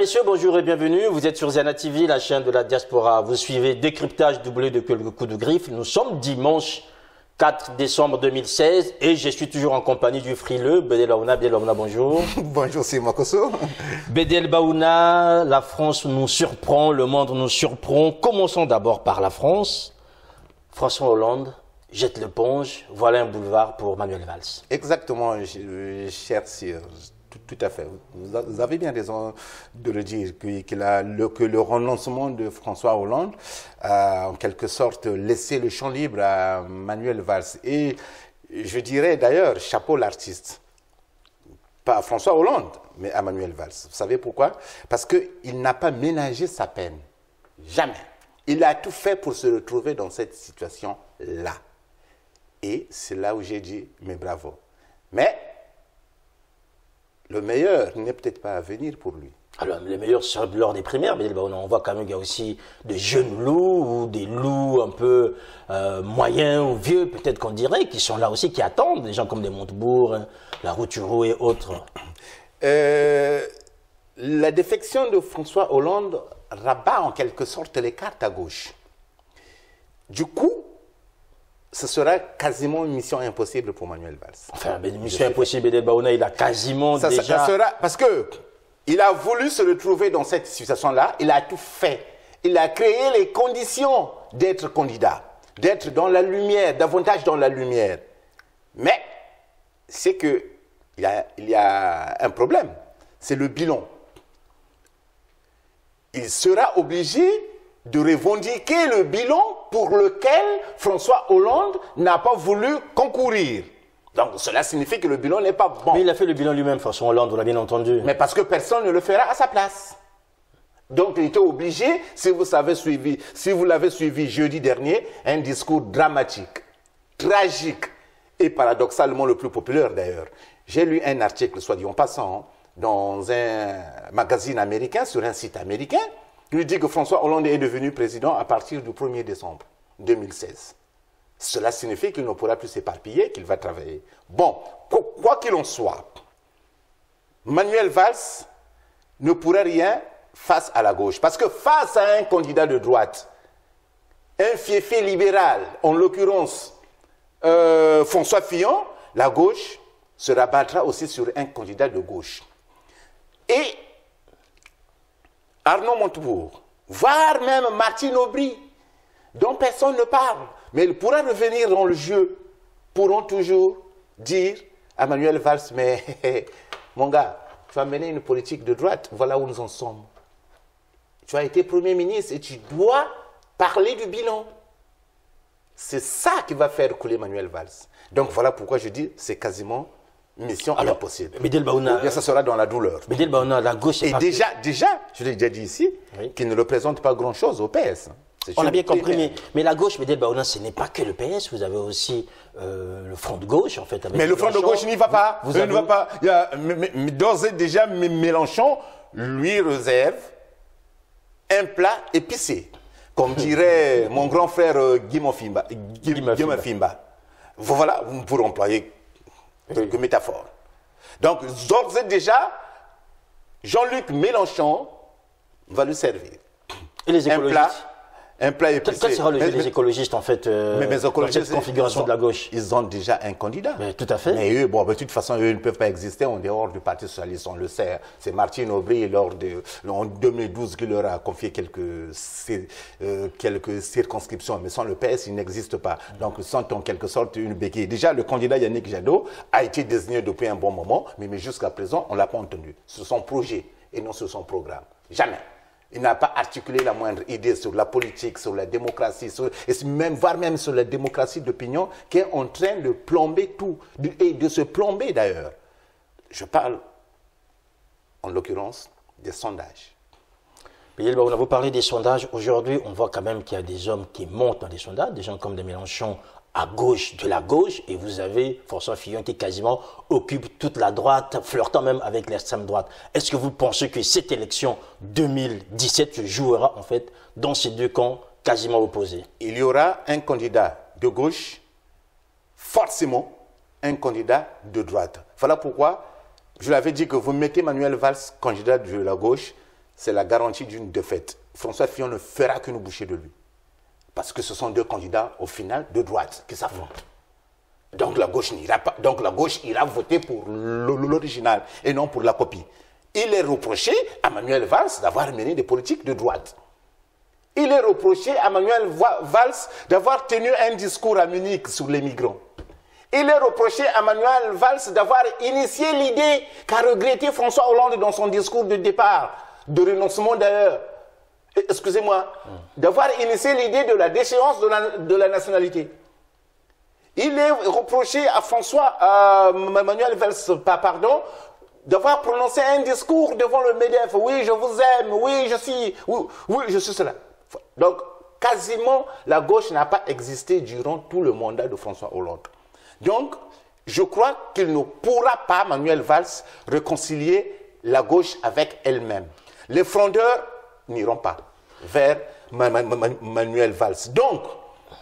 messieurs, bonjour et bienvenue. Vous êtes sur Ziana TV, la chaîne de la diaspora. Vous suivez Décryptage doublé de quelques coups de griffe. Nous sommes dimanche 4 décembre 2016 et je suis toujours en compagnie du frileux Bédel Baouna. Bédel Baouna, bonjour. Bonjour, c'est Makoso. Bédel Baouna, la France nous surprend, le monde nous surprend. Commençons d'abord par la France. François Hollande jette l'éponge. Voilà un boulevard pour Manuel Valls. Exactement, cher sire. Tout à fait. Vous avez bien raison de le dire, que le renoncement de François Hollande a en quelque sorte laissé le champ libre à Manuel Valls. Et je dirais d'ailleurs, chapeau l'artiste. Pas à François Hollande, mais à Manuel Valls. Vous savez pourquoi? Parce qu'il n'a pas ménagé sa peine. Jamais. Il a tout fait pour se retrouver dans cette situation-là. Et c'est là où j'ai dit, mais bravo. Mais le meilleur n'est peut-être pas à venir pour lui. Alors, le meilleur sera lors des primaires, mais on voit quand même qu'il y a aussi de jeunes loups ou des loups un peu moyens ou vieux, peut-être qu'on dirait, qui sont là aussi, qui attendent, des gens comme des Montebourg, la Routuro et autres. La défection de François Hollande rabat en quelque sorte les cartes à gauche. Du coup, ce sera quasiment une mission impossible pour Manuel Valls. Enfin, une mission impossible, Bédel Baouna, il a quasiment déjà... Ça sera, parce qu'il a voulu se retrouver dans cette situation-là, il a tout fait. Il a créé les conditions d'être candidat, d'être dans la lumière, davantage dans la lumière. Mais, c'est qu'il y a un problème, c'est le bilan. Il sera obligé de revendiquer le bilan pour lequel François Hollande n'a pas voulu concourir. Donc cela signifie que le bilan n'est pas bon. Mais il a fait le bilan lui-même, François Hollande, vous l'avez bien entendu. Mais parce que personne ne le fera à sa place. Donc il était obligé, si vous l'avez suivi jeudi dernier, un discours dramatique, tragique et paradoxalement le plus populaire d'ailleurs. J'ai lu un article, soit dit en passant, dans un magazine américain, sur un site américain, qui lui dit que François Hollande est devenu président à partir du 1er décembre 2016. Cela signifie qu'il ne pourra plus s'éparpiller, qu'il va travailler. Bon, quoi qu'il en soit, Manuel Valls ne pourrait rien face à la gauche. Parce que face à un candidat de droite, un fiefé libéral, en l'occurrence François Fillon, la gauche se rabattra aussi sur un candidat de gauche. Et Arnaud Montebourg, voire même Martine Aubry, dont personne ne parle, mais il pourra revenir dans le jeu, pourront toujours dire à Manuel Valls, mais mon gars, tu as mené une politique de droite, voilà où nous en sommes. Tu as été Premier ministre et tu dois parler du bilan. C'est ça qui va faire couler Manuel Valls. Donc voilà pourquoi je dis, c'est quasiment mission impossible. Bédel Baouna, bien, ça sera dans la douleur. Bédel Baouna, la gauche... Et déjà, je l'ai déjà dit ici, oui, qu'il ne représente pas grand-chose au PS. On a bien compris, mais la gauche, Bédel Baouna, ce n'est pas que le PS, vous avez aussi le front de gauche, en fait. Avec mais le front de gauche n'y va pas. Il ne va pas. D'ores et déjà, Mélenchon lui réserve un plat épicé. Comme dirait mon grand frère Guy Mofimba. Voilà, pour employer quelques métaphores. Donc, d'ores et déjà, Jean-Luc Mélenchon va le servir. Et les écologistes? Un plat épicé. Quel sera le jeu des écologistes, en fait, dans cette configuration de la gauche? Ils ont déjà un candidat. Mais tout à fait. Mais eux, bon, de toute façon, eux ne peuvent pas exister en dehors du Parti socialiste, on le sait. C'est Martine Aubry, en 2012, qui leur a confié quelques circonscriptions. Mais sans le PS, ils n'existent pas. Donc, ils sont en quelque sorte une béquille. Déjà, le candidat Yannick Jadot a été désigné depuis un bon moment, mais jusqu'à présent, on ne l'a pas entendu. Sur son projet et non sur son programme. Jamais. Il n'a pas articulé la moindre idée sur la politique, sur la démocratie, voire même sur la démocratie d'opinion, qui est en train de plomber tout, et de se plomber d'ailleurs. Je parle, en l'occurrence, des sondages. Vous parlez des sondages. Aujourd'hui, on voit quand même qu'il y a des hommes qui montent dans les sondages, des gens comme des Mélenchon à gauche de la gauche, et vous avez François Fillon qui quasiment occupe toute la droite, flirtant même avec l'extrême droite. Est-ce que vous pensez que cette élection 2017 se jouera en fait dans ces deux camps quasiment opposés? Il y aura un candidat de gauche, forcément un candidat de droite. Voilà pourquoi je l'avais dit que vous mettez Manuel Valls candidat de la gauche, c'est la garantie d'une défaite. François Fillon ne fera qu'une bouchée de lui. Parce que ce sont deux candidats, au final, de droite qui s'affrontent. Donc la gauche n'ira pas. Donc la gauche ira voter pour l'original et non pour la copie. Il est reproché à Manuel Valls d'avoir mené des politiques de droite. Il est reproché à Manuel Valls d'avoir tenu un discours à Munich sur les migrants. Il est reproché à Manuel Valls d'avoir initié l'idée qu'a regretté François Hollande dans son discours de départ, de renoncement d'ailleurs. Excusez-moi, d'avoir initié l'idée de la déchéance de la nationalité. Il est reproché à Manuel Valls, pardon, d'avoir prononcé un discours devant le MEDEF. Oui, je vous aime, oui, je suis cela. Donc, quasiment, la gauche n'a pas existé durant tout le mandat de François Hollande. Donc, je crois qu'il ne pourra pas, Manuel Valls, réconcilier la gauche avec elle-même. Les frondeurs n'iront pas vers Manuel Valls. Donc,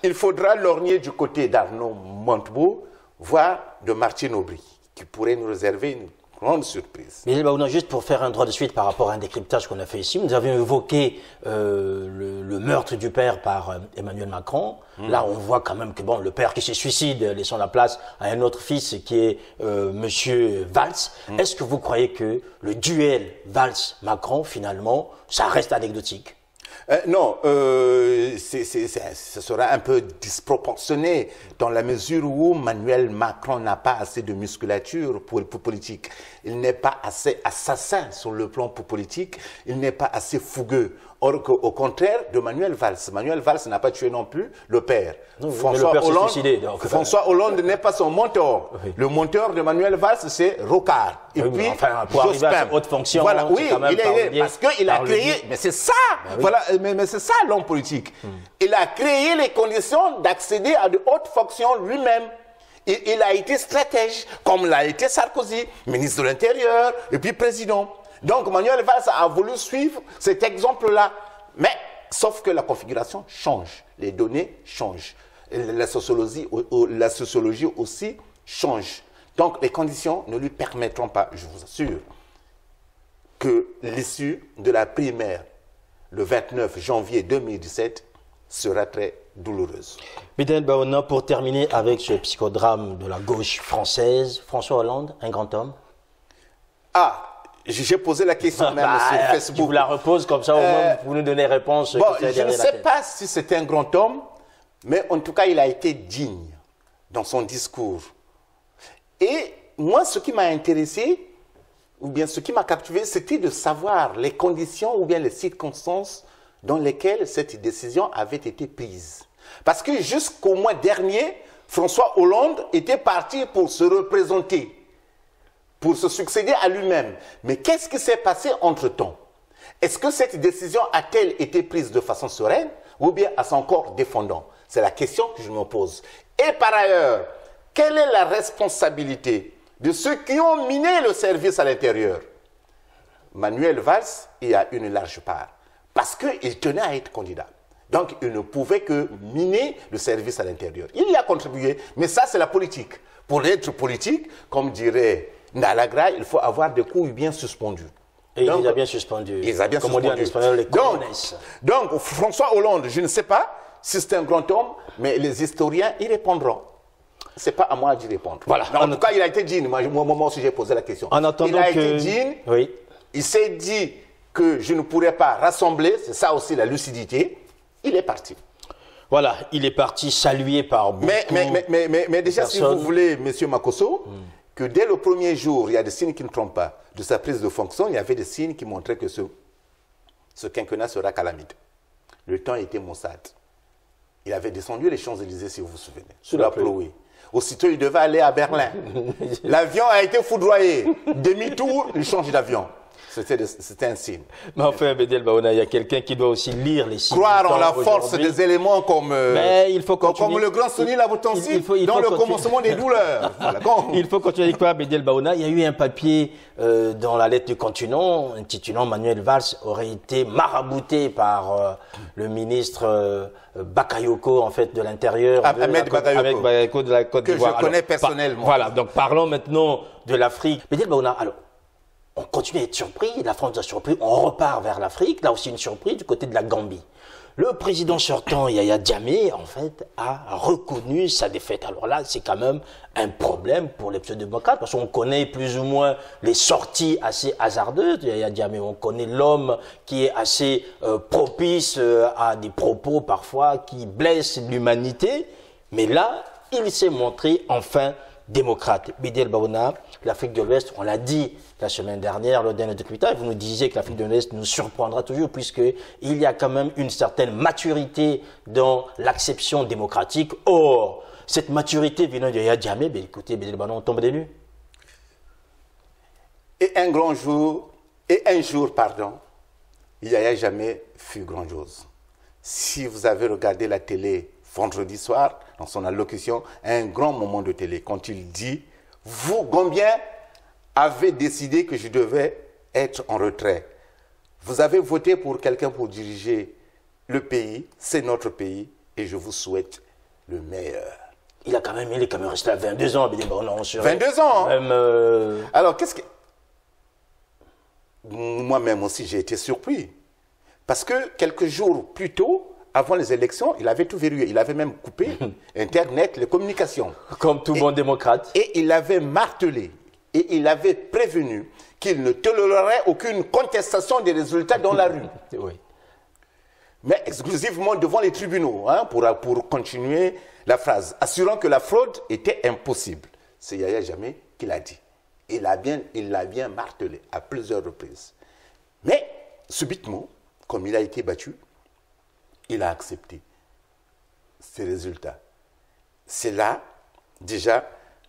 il faudra lorgner du côté d'Arnaud Montebourg, voire de Martine Aubry, qui pourrait nous réserver une grande surprise. Mais juste pour faire un droit de suite par rapport à un décryptage qu'on a fait ici, nous avions évoqué le meurtre du père par Emmanuel Macron. Là, on voit quand même que bon, le père qui se suicide, laissant la place à un autre fils qui est Monsieur Valls. Est-ce que vous croyez que le duel Valls-Macron, finalement, ça reste anecdotique? Non, ce sera un peu disproportionné dans la mesure où Emmanuel Macron n'a pas assez de musculature pour politique. Il n'est pas assez assassin sur le plan politique, il n'est pas assez fougueux. Or, au contraire de Manuel Valls. Manuel Valls n'a pas tué non plus le père. Non, François Hollande n'est pas son mentor. Oui. Le mentor de Manuel Valls, c'est Rocard. Et puis, enfin, pour arriver à cette haute fonction, voilà, oui, parce qu'il a créé, mais c'est ça, voilà, mais c'est ça l'homme politique. Il a créé les conditions d'accéder à de hautes fonctions lui-même. Il a été stratège, comme l'a été Sarkozy, ministre de l'Intérieur, et puis président. Donc Manuel Valls a voulu suivre cet exemple-là. Mais, sauf que la configuration change, les données changent, la sociologie aussi change. Donc les conditions ne lui permettront pas, je vous assure, que l'issue de la primaire le 29 janvier 2017 sera très douloureuse. Bédel Baona, pour terminer avec ce psychodrame de la gauche française, François Hollande, un grand homme? Ah, j'ai posé la question même sur Facebook. Je vous la repose comme ça, au moins vous nous donnez réponse. Bon, je ne sais pas si c'est un grand homme, mais en tout cas, il a été digne dans son discours. Et moi, ce qui m'a intéressé, ou bien ce qui m'a captivé, c'était de savoir les conditions ou bien les circonstances dans lesquelles cette décision avait été prise. Parce que jusqu'au mois dernier, François Hollande était parti pour se représenter, pour se succéder à lui-même. Mais qu'est-ce qui s'est passé entre-temps? Est-ce que cette décision a-t-elle été prise de façon sereine ou bien à son corps défendant? C'est la question que je me pose. Et par ailleurs, quelle est la responsabilité de ceux qui ont miné le service à l'intérieur? Manuel Valls y a une large part, parce qu'il tenait à être candidat. Donc, il ne pouvait que miner le service à l'intérieur. Il y a contribué, mais ça, c'est la politique. Pour être politique, comme dirait Ndalagra, il faut avoir des couilles bien suspendus. Et donc, il les a bien suspendus. Il a bien comme suspendu. on dit en espagnol, les donc, François Hollande, je ne sais pas si c'est un grand homme, mais les historiens y répondront. Ce n'est pas à moi d'y répondre. Voilà. En tout cas, il a été digne. Moi aussi, j'ai posé la question. En attendant il a été digne. Oui. Il s'est dit que je ne pourrais pas rassembler. C'est ça aussi la lucidité. Il est parti. Voilà, il est parti salué par beaucoup mais déjà, si vous voulez, M. Makosso, que dès le premier jour, il y a des signes qui ne trompent pas. De sa prise de fonction, il y avait des signes qui montraient que ce quinquennat sera calamite. Le temps était maussade. Il avait descendu les Champs-Élysées, si vous vous souvenez, sous la pluie. Aussitôt, il devait aller à Berlin. L'avion a été foudroyé. Demi-tour, il change d'avion. C'était un signe. Mais enfin, Bédel Baona, il y a quelqu'un qui doit aussi lire les signes. Croire en la force des éléments comme le grand Sonny Labotansi dans le commencement des douleurs. Voilà. Il faut continuer avec quoi, Bédel Baona? Il y a eu un papier dans la lettre du continent intitulant Manuel Valls aurait été marabouté par le ministre Bakayoko, en fait, de l'Intérieur. Ahmed Bakayoko de la Côte d'Ivoire. Que je connais personnellement. Voilà, donc parlons maintenant de l'Afrique. Bédel Baona, alors, on continue à être surpris, la France a surpris, on repart vers l'Afrique, là aussi une surprise du côté de la Gambie. Le président sortant, Yaya Jammeh, en fait, a reconnu sa défaite. Alors là, c'est quand même un problème pour les pseudo-démocrates, parce qu'on connaît plus ou moins les sorties assez hasardeuses de Yaya Jammeh. On connaît l'homme qui est assez propice à des propos parfois qui blessent l'humanité. Mais là, il s'est montré enfin démocrate. Bédel Baouna, l'Afrique de l'Ouest, on l'a dit la semaine dernière, le dernier documentaire, vous nous disiez que l'Afrique de l'Ouest nous surprendra toujours puisqu'il y a quand même une certaine maturité dans l'acception démocratique. Or, cette maturité venant de Yaya Jammeh, ben écoutez, Bédel Baouna, on tombe des nues. Et un jour, pardon, Yaya Jammeh fut grandiose. Si vous avez regardé la télé vendredi soir, dans son allocution, un grand moment de télé, quand il dit « Vous, Gambiens, avez décidé que je devais être en retrait. Vous avez voté pour quelqu'un pour diriger le pays, c'est notre pays, et je vous souhaite le meilleur. » Il est quand même resté à 22 ans. 22 ans, hein? Alors, qu'est-ce que... Moi-même aussi, j'ai été surpris. Parce que quelques jours plus tôt, avant les élections, il avait tout verrouillé. Il avait même coupé Internet, les communications. Comme tout bon démocrate. Et il avait martelé, et il avait prévenu qu'il ne tolérerait aucune contestation des résultats dans la rue. Oui. Mais exclusivement devant les tribunaux, hein, pour continuer la phrase, assurant que la fraude était impossible. C'est Yaya Jammeh qui l'a dit. Il l'a bien martelé à plusieurs reprises. Mais, subitement, comme il a été battu, il a accepté ces résultats. C'est là, déjà,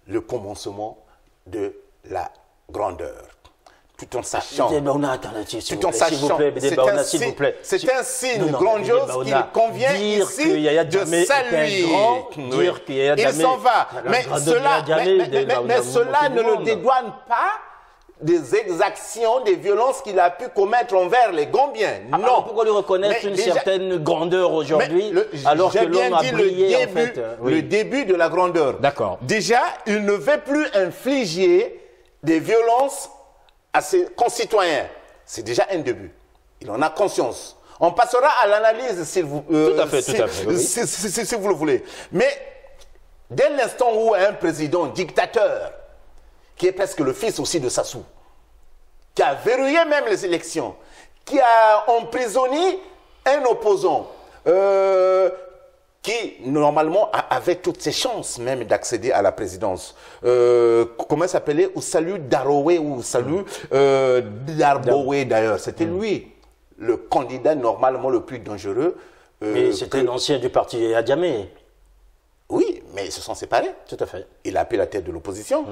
le commencement de la grandeur. Tout en sachant... C'est un signe grandiose qu'il convient ici de saluer. Il s'en va. Mais cela ne le dédouane pas des exactions, des violences qu'il a pu commettre envers les Gambiens. Non. Pourquoi lui reconnaître une certaine grandeur aujourd'hui, alors que l'homme a brillé, en fait. Le début de la grandeur. D'accord. Déjà, il ne veut plus infliger des violences à ses concitoyens. C'est déjà un début. Il en a conscience. On passera à l'analyse si vous le voulez. Mais dès l'instant où un président dictateur, qui est presque le fils aussi de Sassou, qui a verrouillé même les élections, qui a emprisonné un opposant, qui normalement avait toutes ses chances même d'accéder à la présidence. Comment il s'appelait? Oussalou Darowe ou Oussalou Darbowe d'ailleurs. C'était lui, le candidat normalement le plus dangereux. Mais c'était l'ancien du parti Yaya Jammeh. Oui, mais ils se sont séparés. Tout à fait. Il a pris la tête de l'opposition.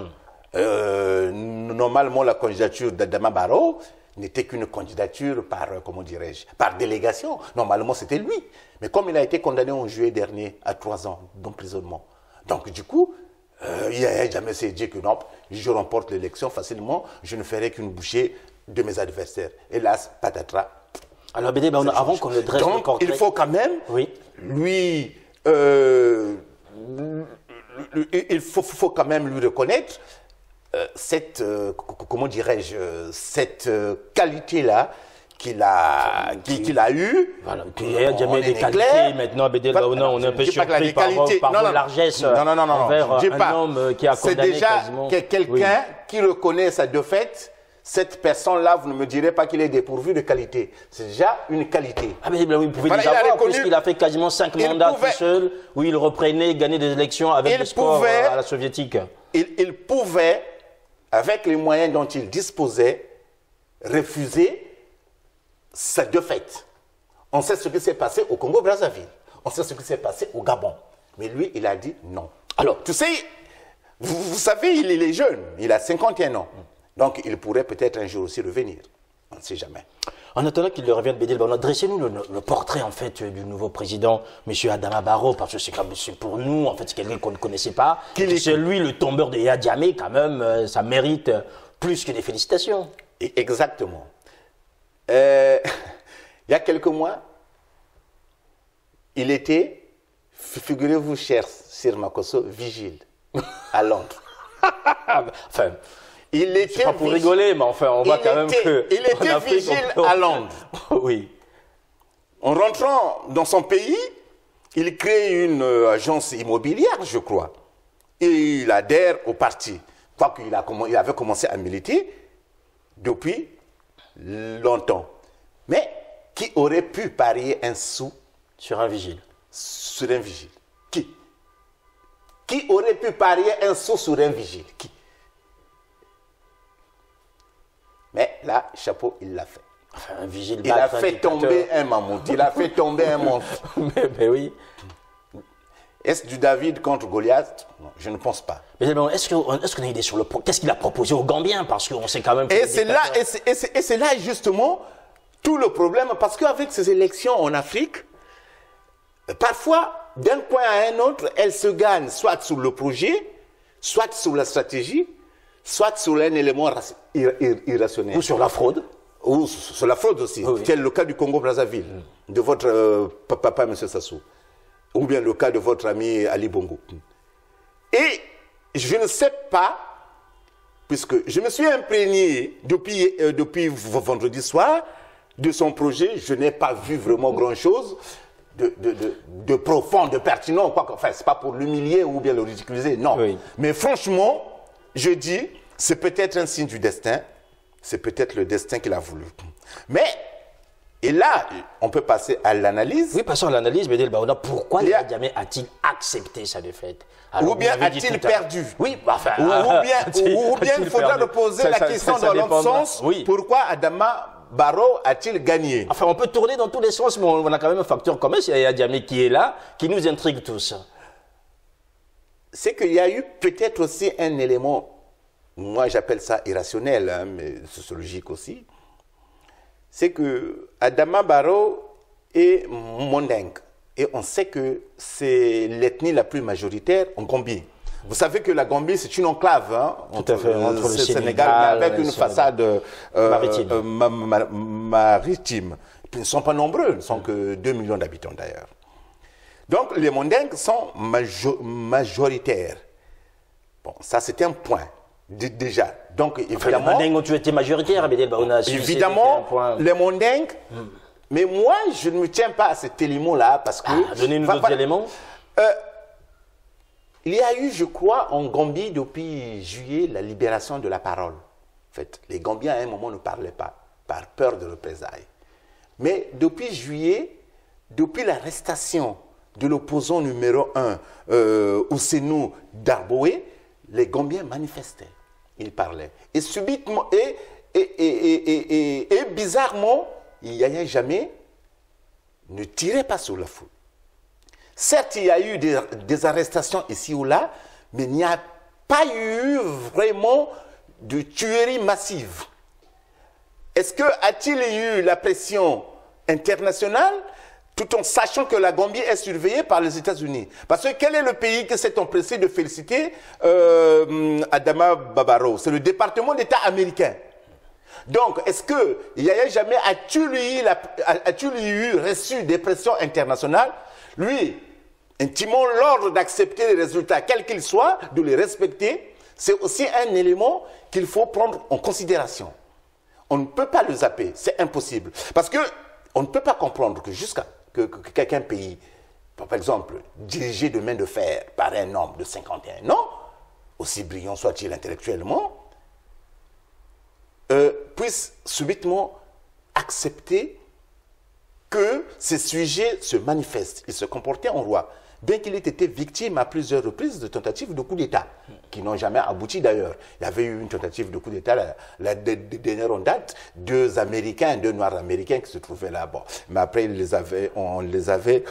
Normalement, la candidature d'Adama Barrow n'était qu'une candidature par, comment dirais-je, par délégation. Normalement, c'était lui. Mais comme il a été condamné en juillet dernier à 3 ans d'emprisonnement, donc du coup, Yaya Jammeh s'est dit que non, je remporte l'élection facilement, je ne ferai qu'une bouchée de mes adversaires. Hélas, patatras. Alors, Bédé, avant qu'on le dresse le portrait... il faut quand même lui... il faut quand même lui reconnaître cette, comment dirais-je, cette qualité-là qu'il a eue. Voilà, il y a jamais des qualités. Maintenant, Bédel Baouna, on est un peu surpris par vos largesses envers un homme qui a condamné quasiment... C'est déjà quelqu'un qui reconnaît sa défaite. Cette personne-là, vous ne me direz pas qu'il est dépourvu de qualité. C'est déjà une qualité. Ah mais oui, vous pouvez déjà voir, puisqu'il a fait quasiment 5 mandats tout seul, où il reprenait, gagnait des élections avec le sport à la soviétique. Il pouvait, avec les moyens dont il disposait, refuser sa défaite. On sait ce qui s'est passé au Congo-Brazzaville. On sait ce qui s'est passé au Gabon. Mais lui, il a dit non. Alors, tu sais, vous savez, il est jeune. Il a 51 ans. Donc, il pourrait peut-être un jour aussi revenir. On ne sait jamais. En attendant qu'il revienne, Bédel Baouna, dressez-nous le portrait en fait du nouveau président, M. Adama Barrow, parce que c'est pour nous, en fait, c'est quelqu'un qu'on ne connaissait pas. C'est lui le tombeur de Yaya Jammeh, quand même, ça mérite plus que des félicitations. Exactement. Il y a quelques mois, il était, figurez-vous, cher Sir Makosso, vigile à Londres. Enfin, Il était pas pour rigoler, mais enfin, on voit quand même que... Il était vigile à Londres. Oui. En rentrant dans son pays, il crée une agence immobilière, je crois. Et il adhère au parti. Quoiqu'il il avait commencé à militer depuis longtemps. Mais qui aurait pu parier un sou sur un vigile? Sur un vigile. Qui aurait pu parier un sou sur un vigile? Qui? Mais là, chapeau, il l'a fait. Enfin, un vigile, il a fait tomber un mammouth. Il a fait tomber un monstre. mais oui. Est-ce du David contre Goliath? Non, je ne pense pas. Mais est-ce qu'on a une idée sur le... Qu'est-ce qu'il a proposé aux Gambiens? Parce qu'on sait quand même... Et c'est là justement tout le problème. Parce qu'avec ces élections en Afrique, parfois, d'un point à un autre, elles se gagnent soit sur le projet, soit sur la stratégie, soit sur un élément irrationnel. Ou sur la fraude. Ou sur la fraude aussi. Oui. Tel le cas du Congo-Brazzaville, de votre papa, M. Sassou. Ou bien le cas de votre ami Ali Bongo. Et je ne sais pas, puisque je me suis imprégné depuis vendredi soir de son projet, je n'ai pas vu vraiment grand-chose de profond, de pertinent. Enfin, ce n'est pas pour l'humilier ou bien le ridiculiser, non. Oui. Mais franchement, je dis, c'est peut-être un signe du destin, c'est peut-être le destin qu'il a voulu. Mais... Et là, on peut passer à l'analyse. Oui, passons à l'analyse, Bédel Baouna. Pourquoi Yaya Jammeh a-t-il accepté sa défaite? Ou bien a-t-il perdu? Oui, enfin... ou bien il faudra reposer la question dans l'autre sens. Oui. Pourquoi Adama Barrow a-t-il gagné? Enfin, on peut tourner dans tous les sens, mais on a quand même un facteur commun, c'est Yaya Jammeh qui est là, qui nous intrigue tous. C'est qu'il y a eu peut-être aussi un élément, moi j'appelle ça irrationnel, hein, mais sociologique aussi. C'est que Adama Barrow est Mondingue. Et on sait que c'est l'ethnie la plus majoritaire en Gambie. Vous savez que la Gambie, c'est une enclave entre le Sénégal, mais avec une façade maritime. Ils ne sont pas nombreux, ils ne sont que 2 millions d'habitants d'ailleurs. Donc les Mondingues sont majoritaires. Bon, ça c'est un point. Déjà, donc évidemment... Les Mandingues ont été majoritaires, évidemment, les Mandingues, mais moi je ne me tiens pas à cet élément-là parce que... Donnez-nous d'autres éléments. Il y a eu, je crois, en Gambie depuis juillet, la libération de la parole. En fait, les Gambiens à un moment ne parlaient pas, par peur de représailles. Mais depuis juillet, depuis l'arrestation de l'opposant numéro 1, Ousseynou Darboé, les Gambiens manifestaient. Il parlait. Et subitement, et bizarrement, Yaya Jammeh ne tirait pas sur la foule. Certes, il y a eu des arrestations ici ou là, mais il n'y a pas eu vraiment de tuerie massive. Est-ce a-t-il eu la pression internationale tout en sachant que la Gambie est surveillée par les États-Unis? Parce que quel est le pays qui s'est empressé de féliciter Adama Barrow? C'est le département d'État américain. Donc, est-ce que Yaya Jammeh a-t-il reçu des pressions internationales? Lui, intimant l'ordre d'accepter les résultats, quels qu'ils soient, de les respecter, c'est aussi un élément qu'il faut prendre en considération. On ne peut pas le zapper, c'est impossible. Parce qu'on ne peut pas comprendre que jusqu'à que quelqu'un pays, par exemple, dirigé de main de fer par un homme de 51 ans, aussi brillant soit-il intellectuellement, puisse subitement accepter que ces sujets se manifestent. Il se comportait en roi, bien qu'il ait été victime à plusieurs reprises de tentatives de coup d'État, qui n'ont jamais abouti d'ailleurs. Il y avait eu une tentative de coup d'État, la dernière en date, 2 Américains, 2 Noirs américains qui se trouvaient là-bas. Mais après, on les avait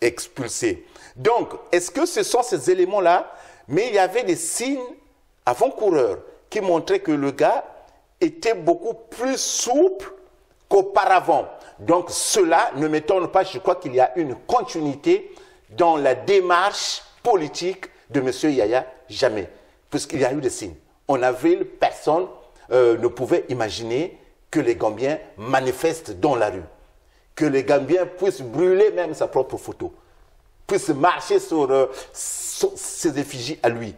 expulsés. Donc, est-ce que ce sont ces éléments-là? Mais il y avait des signes avant-coureurs qui montraient que le gars était beaucoup plus souple qu'auparavant. Donc cela ne m'étonne pas, je crois qu'il y a une continuité dans la démarche politique de M. Yaya Jammeh, puisqu'il y a eu des signes. En avril, personne ne pouvait imaginer que les Gambiens manifestent dans la rue, que les Gambiens puissent brûler même sa propre photo, puissent marcher sur ses effigies à lui.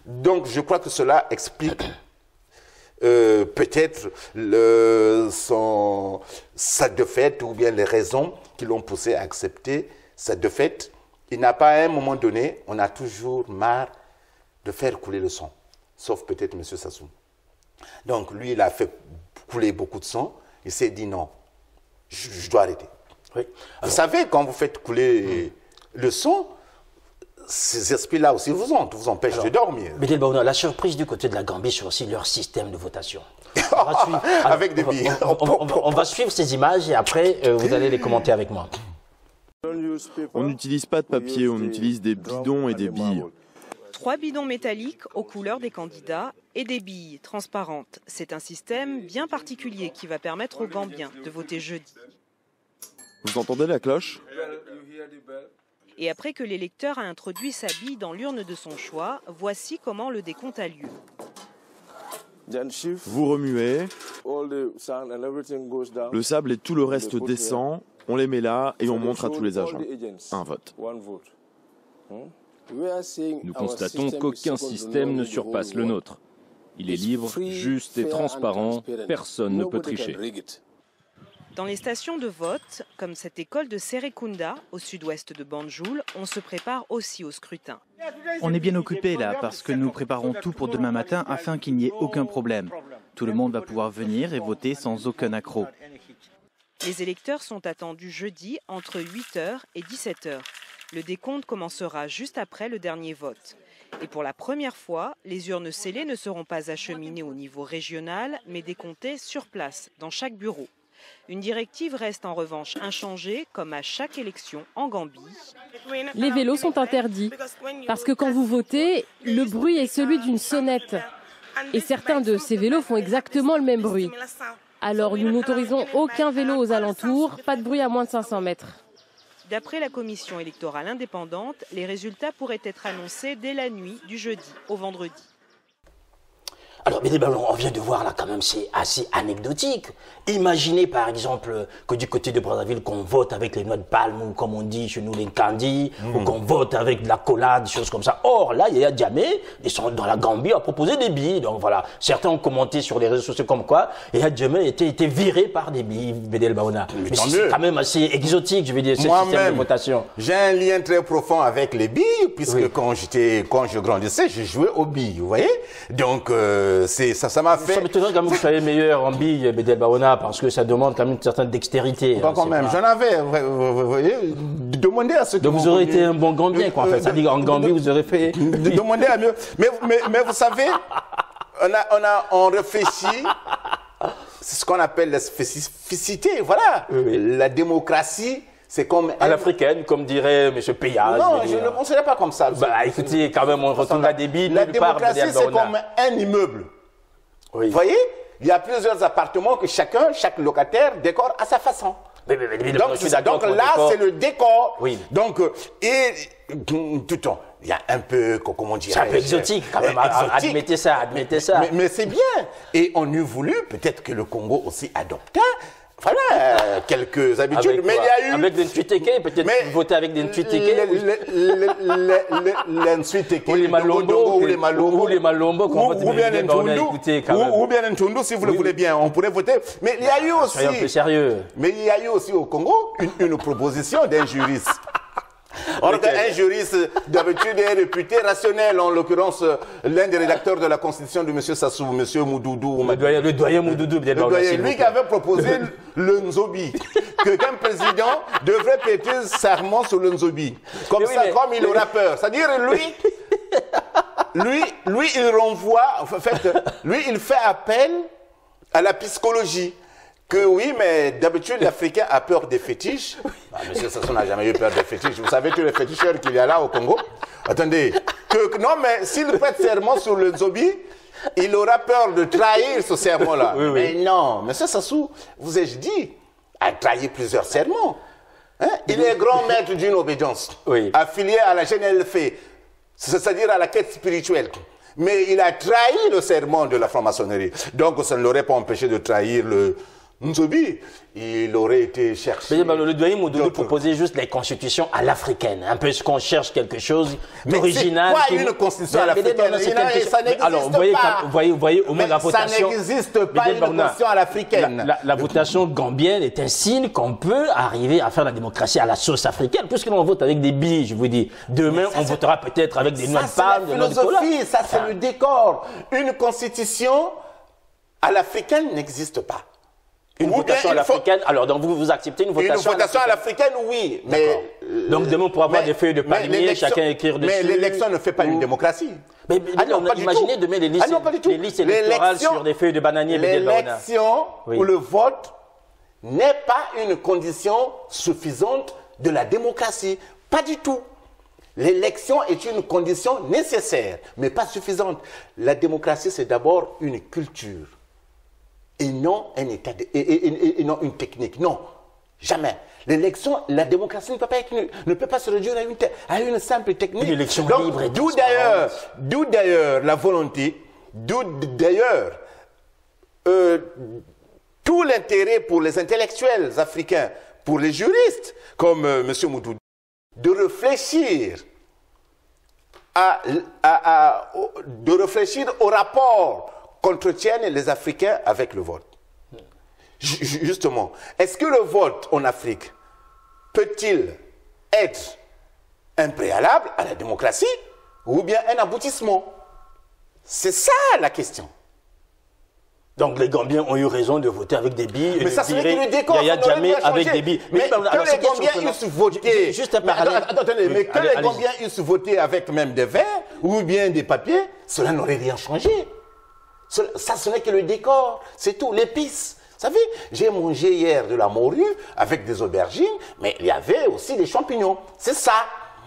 Donc je crois que cela explique peut-être sa défaite ou bien les raisons qui l'ont poussé à accepter sa défaite. Il n'a pas à un moment donné, on a toujours marre de faire couler le sang, sauf peut-être M. Sassou. Donc lui, il a fait couler beaucoup de sang, il s'est dit non, je dois arrêter. Oui. Vous savez, quand vous faites couler le sang, ces esprits-là aussi vous empêchent de dormir. Bédel Baouna, la surprise du côté de la Gambie sur aussi leur système de votation. Avec des billes. On va suivre ces images et après, vous allez les commenter avec moi. On n'utilise pas de papier, on utilise des bidons et des billes. 3 bidons métalliques aux couleurs des candidats et des billes transparentes. C'est un système bien particulier qui va permettre aux Gambiens de voter jeudi. Vous entendez la cloche ? Et après que l'électeur a introduit sa bille dans l'urne de son choix, voici comment le décompte a lieu. Vous remuez, le sable et tout le reste descend, on les met là et on montre à tous les agents. Un vote. Nous constatons qu'aucun système ne surpasse le nôtre. Il est libre, juste et transparent, personne ne peut tricher. Dans les stations de vote, comme cette école de Serekunda, au sud-ouest de Banjul, on se prépare aussi au scrutin. On est bien occupé là, parce que nous préparons tout pour demain matin afin qu'il n'y ait aucun problème. Tout le monde va pouvoir venir et voter sans aucun accroc. Les électeurs sont attendus jeudi entre 8h et 17h. Le décompte commencera juste après le dernier vote. Et pour la première fois, les urnes scellées ne seront pas acheminées au niveau régional, mais décomptées sur place, dans chaque bureau. Une directive reste en revanche inchangée, comme à chaque élection en Gambie. Les vélos sont interdits, parce que quand vous votez, le bruit est celui d'une sonnette. Et certains de ces vélos font exactement le même bruit. Alors nous n'autorisons aucun vélo aux alentours, pas de bruit à moins de 500 mètres. D'après la commission électorale indépendante, les résultats pourraient être annoncés dès la nuit du jeudi au vendredi. Alors, Bédel Baouna, on vient de voir là quand même, c'est assez anecdotique. Imaginez par exemple que du côté de Brazzaville, qu'on vote avec les noix de palme, ou comme on dit chez nous les candies, ou qu'on vote avec de la collade, des choses comme ça. Or, là, Yaya Jammeh, ils sont dans la Gambie, a proposé des billes. Donc voilà, certains ont commenté sur les réseaux sociaux comme quoi Yaya Jammeh était viré par des billes, Bédel Baouna. Mais c'est quand même assez exotique, je veux dire, ce système de votation. J'ai un lien très profond avec les billes, puisque quand je grandissais, je jouais aux billes, vous voyez. Donc, ça m'a fait... Ça m'étonnerait quand même que vous soyez meilleur en billes, Bédel Baouna, parce que ça demande quand même une certaine dextérité. Pas quand même, j'en avais, vous voyez, demandez à ceux qui... Donc vous aurez été un bon Gambien, quoi, en fait. Ça dit qu'en Gambie, vous aurez fait... Demandez à mieux. Mais vous savez, on réfléchit, c'est ce qu'on appelle la spécificité, voilà. Oui. La démocratie... C'est comme... À l'africaine, comme dirait M. Payaz. Non, je ne le considère pas comme ça. Bah écoutez, quand même, on retourne à des billes. La démocratie, c'est comme un immeuble. Oui. Vous voyez, il y a plusieurs appartements que chaque locataire décore à sa façon. Donc là, c'est le décor. Oui. Donc, tout le temps, il y a un peu, comment dire... C'est un peu exotique, quand même. Admettez ça. Mais c'est bien. Et on eût voulu, peut-être que le Congo aussi adopta. Voilà, quelques habitudes, avec mais il y a eu... Avec des Ntwiteke, peut-être voter avec des Ntwiteke. Les Ntwiteke, ou les Malombo, ou les Malombo, ou bien les Ntundu, ou bien les Ntundu, si vous le voulez bien, on pourrait voter. Mais il y a eu aussi... Soyons un peu sérieux. Mais il y a eu aussi au Congo une proposition d'un juriste. Or, un juriste d'habitude est réputé rationnel, en l'occurrence l'un des rédacteurs de la Constitution de M. Sassou, M. Moudoudou. Le doyen Moudoudou, bien sûr. Lui qui avait proposé le Nzobi, qu'un président devrait prêter serment sur le Nzobi. Comme ça, comme il aura peur. C'est-à-dire, lui, il renvoie, en fait, lui, il fait appel à la psychologie. Que oui, mais d'habitude, l'Africain a peur des fétiches. Monsieur Sassou n'a jamais eu peur des fétiches. Vous savez tous les féticheurs qu'il y a là au Congo? Attendez. Non, mais s'il prête serment sur le Nzobi, il aura peur de trahir ce serment-là. Oui. Mais non, monsieur Sassou, vous ai-je dit, a trahi plusieurs serments. Hein? Il est grand maître d'une obédience, affilié à la GNLF, c'est-à-dire à la quête spirituelle. Mais il a trahi le serment de la franc-maçonnerie. Donc, ça ne l'aurait pas empêché de trahir Nzobi, il aurait été cherché. Mais le doyen Moudoulou proposait juste les constitutions à l'africaine. Un peu ce qu'on cherche quelque chose d'original. C'est quoi une constitution à l'africaine? Ça n'existe pas. Alors, vous voyez, au moins la votation. Ça n'existe pas une constitution à l'africaine. La votation gambienne est un signe qu'on peut arriver à faire la démocratie à la sauce africaine, puisque l'on vote avec des billes, je vous dis. Demain, on votera peut-être avec des noix de palme, de noix de cola. Ça, c'est le décor. Une constitution à l'africaine n'existe pas. Une votation à l'africaine, alors donc vous acceptez une votation à l'africaine, oui. Mais, donc demain, on pourra avoir des feuilles de palmier, chacun écrire dessus. Mais l'élection ne fait pas une démocratie. Mais imaginez demain les listes électorales sur des feuilles de bananier. L'élection ou le vote n'est pas une condition suffisante de la démocratie. Pas du tout. L'élection est une condition nécessaire, mais pas suffisante. La démocratie, c'est d'abord une culture. Et non un état et non une technique. Non, jamais. L'élection, la démocratie ne peut pas se réduire à une simple technique. Une élection libre et d'où d'ailleurs la volonté, d'où d'ailleurs tout l'intérêt pour les intellectuels africains, pour les juristes, comme M. Moudoudou, de réfléchir au rapport qu'entretiennent les Africains avec le vote. Justement, est-ce que le vote en Afrique peut-il être un préalable à la démocratie ou bien un aboutissement? C'est ça la question. Donc les Gambiens ont eu raison de voter avec des billes. Mais ça serait que le décor, Yaya Jammeh avec des billes. Mais que les Gambiens eussent voté... Juste un parallèle. Attendez, mais que les Gambiens eussent voté avec même des verres ou bien des papiers, cela n'aurait rien changé. Ça, ce n'est que le décor, c'est tout, l'épice. Vous savez, j'ai mangé hier de la morue avec des aubergines, mais il y avait aussi des champignons. C'est ça.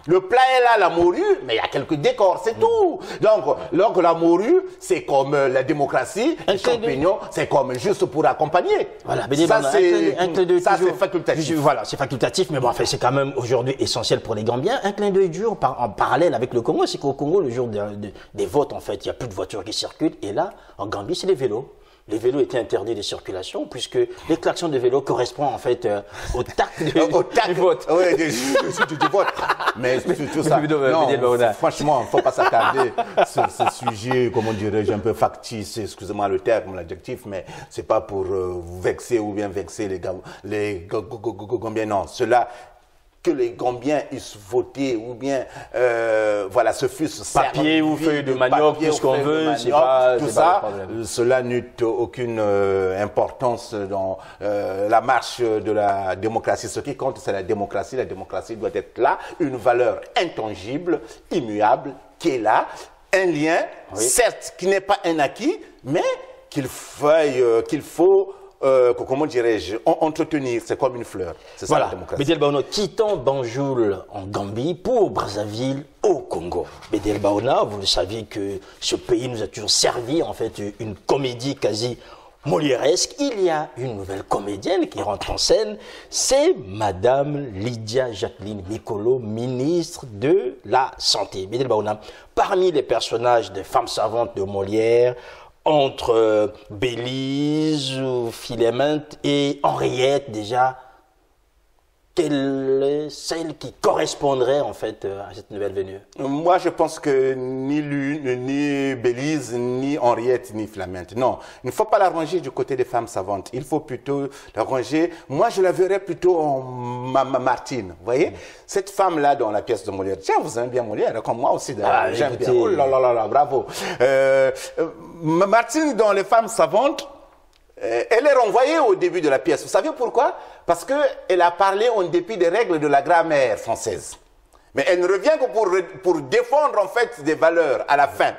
Le plat est là, la morue, mais il y a quelques décors, c'est tout. Donc la morue, c'est comme la démocratie, les champignons, c'est comme juste pour accompagner. Voilà, mais ça, c'est facultatif. Voilà, c'est facultatif, mais bon, enfin, c'est quand même aujourd'hui essentiel pour les Gambiens. Un clin d'œil dur en parallèle avec le Congo, c'est qu'au Congo, le jour des votes, en fait, il n'y a plus de voitures qui circulent, et là, en Gambie, c'est les vélos. Les vélos étaient interdits de circulation puisque les klaxons de vélo correspondent en fait au tact du vote. Oui, du vote. Mais tout ça, non, franchement, il ne faut pas s'attarder sur ce sujet, comment dirais-je, un peu factice, excusez-moi le terme, l'adjectif, mais ce n'est pas pour vexer ou bien vexer les Gambiens, non. Cela, que les Gambiens eussent voté ou bien voilà, ce fût papier ou feuille de manioc, tout ce qu'on veut, c'est pas tout ça, cela n'eut aucune importance dans la marche de la démocratie. Ce qui compte, c'est la démocratie. La démocratie doit être là, une valeur intangible, immuable, qui est là, un lien, certes, qui n'est pas un acquis, mais qu'il faut comment dirais-je, entretenir, c'est comme une fleur. C'est ça la démocratie. Bédel Baona, quittons Banjul en Gambie pour Brazzaville au Congo. Bédel Baona, vous le saviez que ce pays nous a toujours servi en fait une comédie quasi molièresque. Il y a une nouvelle comédienne qui rentre en scène, c'est Madame Lydia Jacqueline Mikolo, ministre de la Santé. Bédel Baona, parmi les personnages des femmes savantes de Molière, entre Bélise, Philémène et Henriette, déjà, quelle est celle qui correspondrait en fait à cette nouvelle venue? Moi, je pense que ni l'une, ni Bélise, ni Henriette, ni Philémène. Non, il ne faut pas la ranger du côté des femmes savantes. Il faut plutôt la ranger. Moi, je la verrais plutôt en Martine. Vous voyez, cette femme-là dans la pièce de Molière. Tiens, vous aimez bien Molière, comme moi aussi. J'aime bien. Oh là là là là, bravo. Martine dans les femmes savantes. Elle est renvoyée au début de la pièce. Vous savez pourquoi? Parce qu'elle a parlé en dépit des règles de la grammaire française. Mais elle ne revient que pour défendre en fait des valeurs à la fin.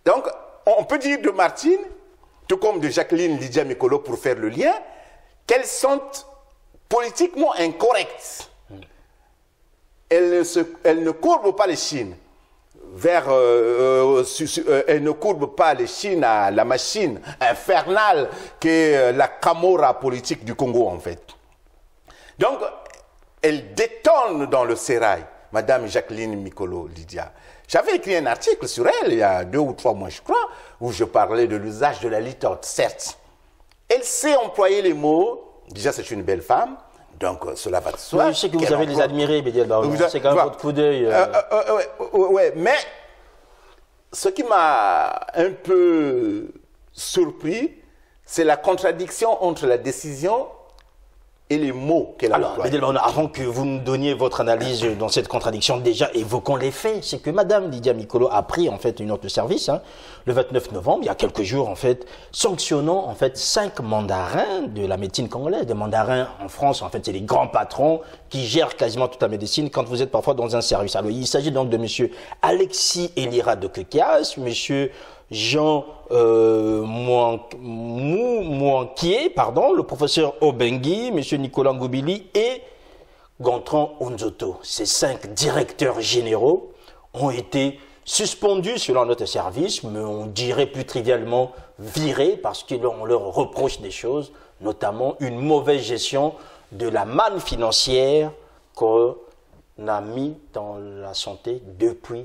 Donc, on peut dire de Martine, tout comme de Jacqueline Lydia Mikolo pour faire le lien, qu'elles sont politiquement incorrectes. Elles ne courbent pas les chines elle ne courbe pas les chines à la machine infernale qu'est la Camorra politique du Congo en fait. Donc, elle détonne dans le sérail, Madame Jacqueline Mikolo Lydia. J'avais écrit un article sur elle il y a 2 ou 3 mois, je crois, où je parlais de l'usage de la litote, certes. Elle sait employer les mots. Déjà, c'est une belle femme. Donc, cela va de soi. Oui, je sais que vous avez les admirés, Bédiel Baouna. C'est quand même votre coup d'œil. Ouais, mais ce qui m'a un peu surpris, c'est la contradiction entre la décision et les mots qu'elle a employés. Bédiel Baouna, avant que vous nous donniez votre analyse dans cette contradiction, déjà évoquons les faits. C'est que Madame Lydia Mikolo a pris en fait une note de service le 29 novembre, il y a quelques jours en fait, sanctionnant en fait 5 mandarins de la médecine congolaise. Des mandarins en France, en fait, c'est les grands patrons qui gèrent quasiment toute la médecine quand vous êtes parfois dans un service. Alors, il s'agit donc de monsieur Alexis Elira de Kekias, monsieur Jean Mouanquier, le professeur Obengi, M. Nicolas Ngoubili et Gontran Onzoto. Ces 5 directeurs généraux ont été suspendus selon notre service, mais on dirait plus trivialement virés parce qu'on leur reproche des choses, notamment une mauvaise gestion de la manne financière qu'on a mis dans la santé depuis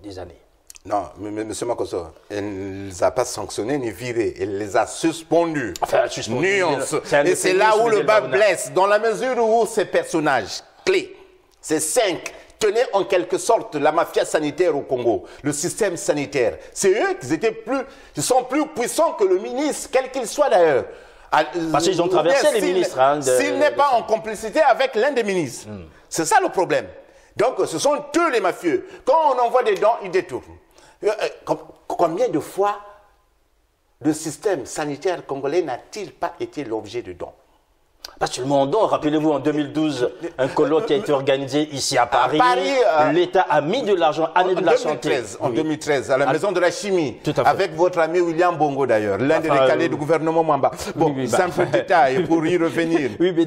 des années. Non, M. Makosso, elle ne les a pas sanctionnés ni virés, elle les a suspendus. Enfin, suspendus. Nuance. Et c'est là où le bas blesse, dans la mesure où ces personnages clés, ces 5, tenaient en quelque sorte la mafia sanitaire au Congo, le système sanitaire. C'est eux qui sont plus puissants que le ministre, quel qu'il soit d'ailleurs. Parce qu'ils ont traversé les ministres. S'il n'est pas en complicité avec l'un des ministres. C'est ça le problème. Donc, ce sont eux les mafieux. Quand on envoie des dons, ils détournent. Combien de fois le système sanitaire congolais n'a-t-il pas été l'objet de dons? Pas seulement en dons. Rappelez-vous, en 2012, un colloque qui a été organisé ici à Paris. L'État a mis de l'argent à de la santé. En 2013, à la Maison de la Chimie, avec votre ami William Bongo d'ailleurs, l'un des recalés du gouvernement Mwamba. Bon, simple détail pour y revenir. Oui, mais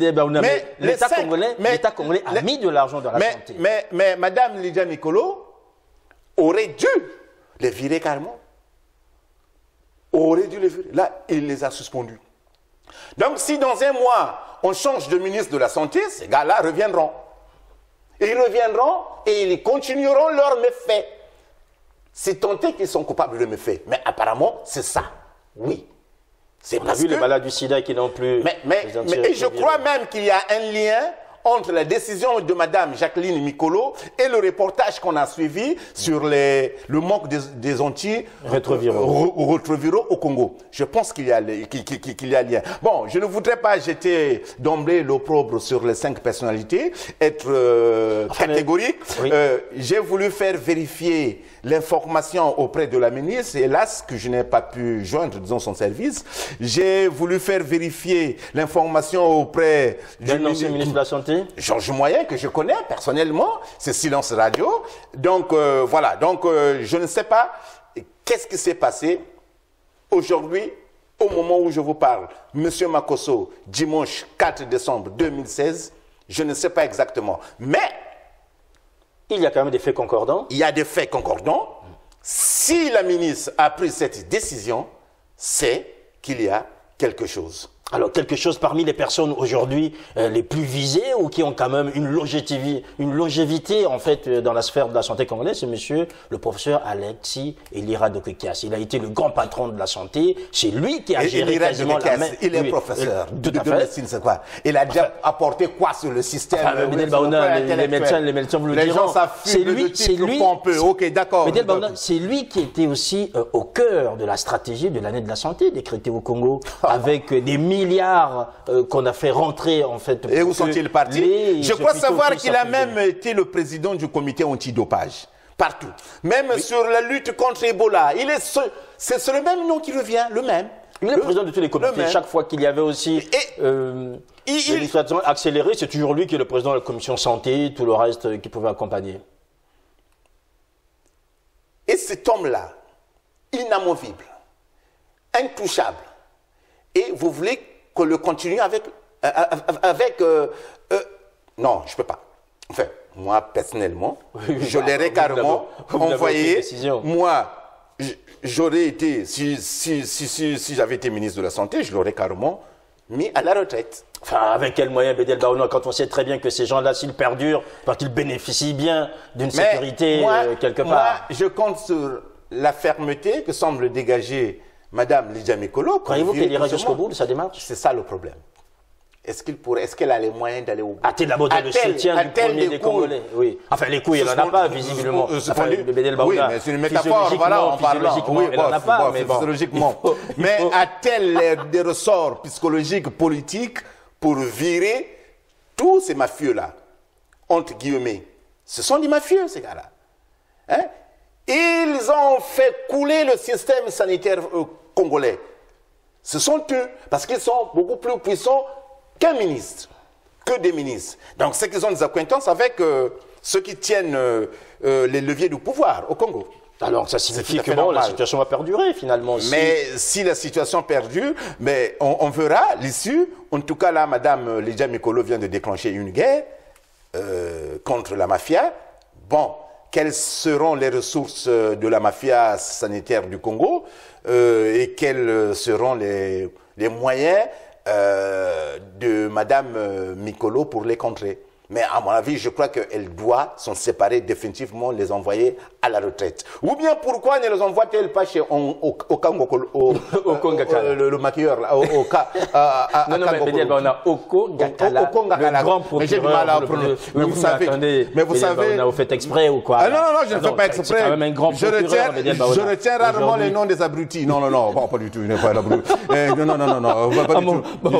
l'État congolais a mis de l'argent dans la santé. Mais Madame Lydia Mikolo aurait dû les virer carrément. Aurait dû les virer. Là, il les a suspendus. Donc, si dans un mois, on change de ministre de la Santé, ces gars-là reviendront. Et ils reviendront et ils continueront leurs méfaits. C'est tant est qu'ils sont coupables de méfaits. Mais apparemment, c'est ça. Oui. On a vu les malades du sida qui n'ont plus... Mais je crois même qu'il y a un lien entre la décision de Mme Jacqueline Mikolo et le reportage qu'on a suivi sur le manque des anti-rétroviraux au Congo. Je pense qu'il y a lien. Bon, je ne voudrais pas jeter d'emblée l'opprobre sur les 5 personnalités, être catégorique. Oui. J'ai voulu faire vérifier l'information auprès de la ministre, hélas, que je n'ai pas pu joindre, disons, son service. J'ai voulu faire vérifier l'information auprès du ministre de la Santé. Georges Moyen, que je connais personnellement, c'est Silence Radio. Donc, voilà. Donc, je ne sais pas qu'est-ce qui s'est passé aujourd'hui, au moment où je vous parle. Monsieur Makosso, dimanche 4 décembre 2016, je ne sais pas exactement. Mais il y a quand même des faits concordants. Il y a des faits concordants. Si la ministre a pris cette décision, c'est qu'il y a quelque chose. Alors, quelque chose parmi les personnes aujourd'hui les plus visées ou qui ont quand même une longévité en fait dans la sphère de la santé congolaise, c'est monsieur le professeur Alexis Elira de Kekias. Il a été le grand patron de la santé. C'est lui qui a géré quasiment la main. Il est professeur de médecine, c'est quoi? Il a déjà apporté quoi sur le système? Les médecins vous le diront. Les gens s'affirment de titres pompeux. Ok, d'accord. C'est lui qui était aussi au cœur de la stratégie de l'année de la santé décrétée au Congo avec des milliards qu'on a fait rentrer en fait. Et où sont-ils partis? Je crois savoir qu'il a même été le président du comité antidopage. Partout. Même sur la lutte contre Ebola. C'est le même nom qui revient, le même. Il est le président de tous les comités. Chaque fois qu'il y avait aussi l'administration accélérée, c'est toujours lui qui est le président de la commission santé, tout le reste qui pouvait accompagner. Et cet homme-là, inamovible, intouchable, et vous voulez qu'on le continue avec non, je ne peux pas. Enfin, moi, personnellement, je l'aurais carrément envoyé. Moi, j'aurais été, si j'avais été ministre de la Santé, je l'aurais carrément mis à la retraite. Enfin, avec quel moyen, Bédiel Baouna, quand on sait très bien que ces gens-là, s'ils perdurent, parce qu'ils bénéficient bien d'une sécurité quelque part. Moi, je compte sur la fermeté que semble dégager Madame Lydia Mikolo... Croyez-vous qu'elle ira jusqu'au bout de sa démarche? C'est ça le problème. Est-ce qu'elle a les moyens d'aller au bout? A-t-elle d'abord le soutien du premier des Congolais? Oui. Enfin, les couilles, elle n'en a pas, visiblement. Enfin, oui, mais c'est une métaphore, voilà, en parlant. Oui, elle n'en a pas, mais bon. Physiologiquement. Mais a-t-elle des ressorts psychologiques, politiques, pour virer tous ces mafieux-là? Entre guillemets. Ce sont des mafieux, ces gars-là. Hein? Ils ont fait couler le système sanitaire congolais. Ce sont eux, parce qu'ils sont beaucoup plus puissants qu'un ministre, que des ministres. Donc, c'est qu'ils ont des acquaintances avec ceux qui tiennent les leviers du pouvoir au Congo. Alors, ça signifie que bon, la situation va perdurer, finalement. Mais si la situation perdure, mais on verra l'issue. En tout cas, là, Mme Lydia Mikolo vient de déclencher une guerre contre la mafia. Bon, quelles seront les ressources de la mafia sanitaire du Congo et quels seront les moyens de Mme Mikolo pour les contrer. Mais à mon avis, je crois qu'elle doit s'en séparer définitivement, les envoyer à la retraite. Ou bien pourquoi ne les envoie-t-elle pas chez le maquilleur là, non, mais on a Okongakala, le grand procureur. Mais vous savez, vous faites exprès ou quoi? Non, je ne fais pas exprès. C'est quand même un grand procureur. Je retiens rarement les noms des abrutis. Non, pas du tout. Il n'est pas l'abruti. Non, pas du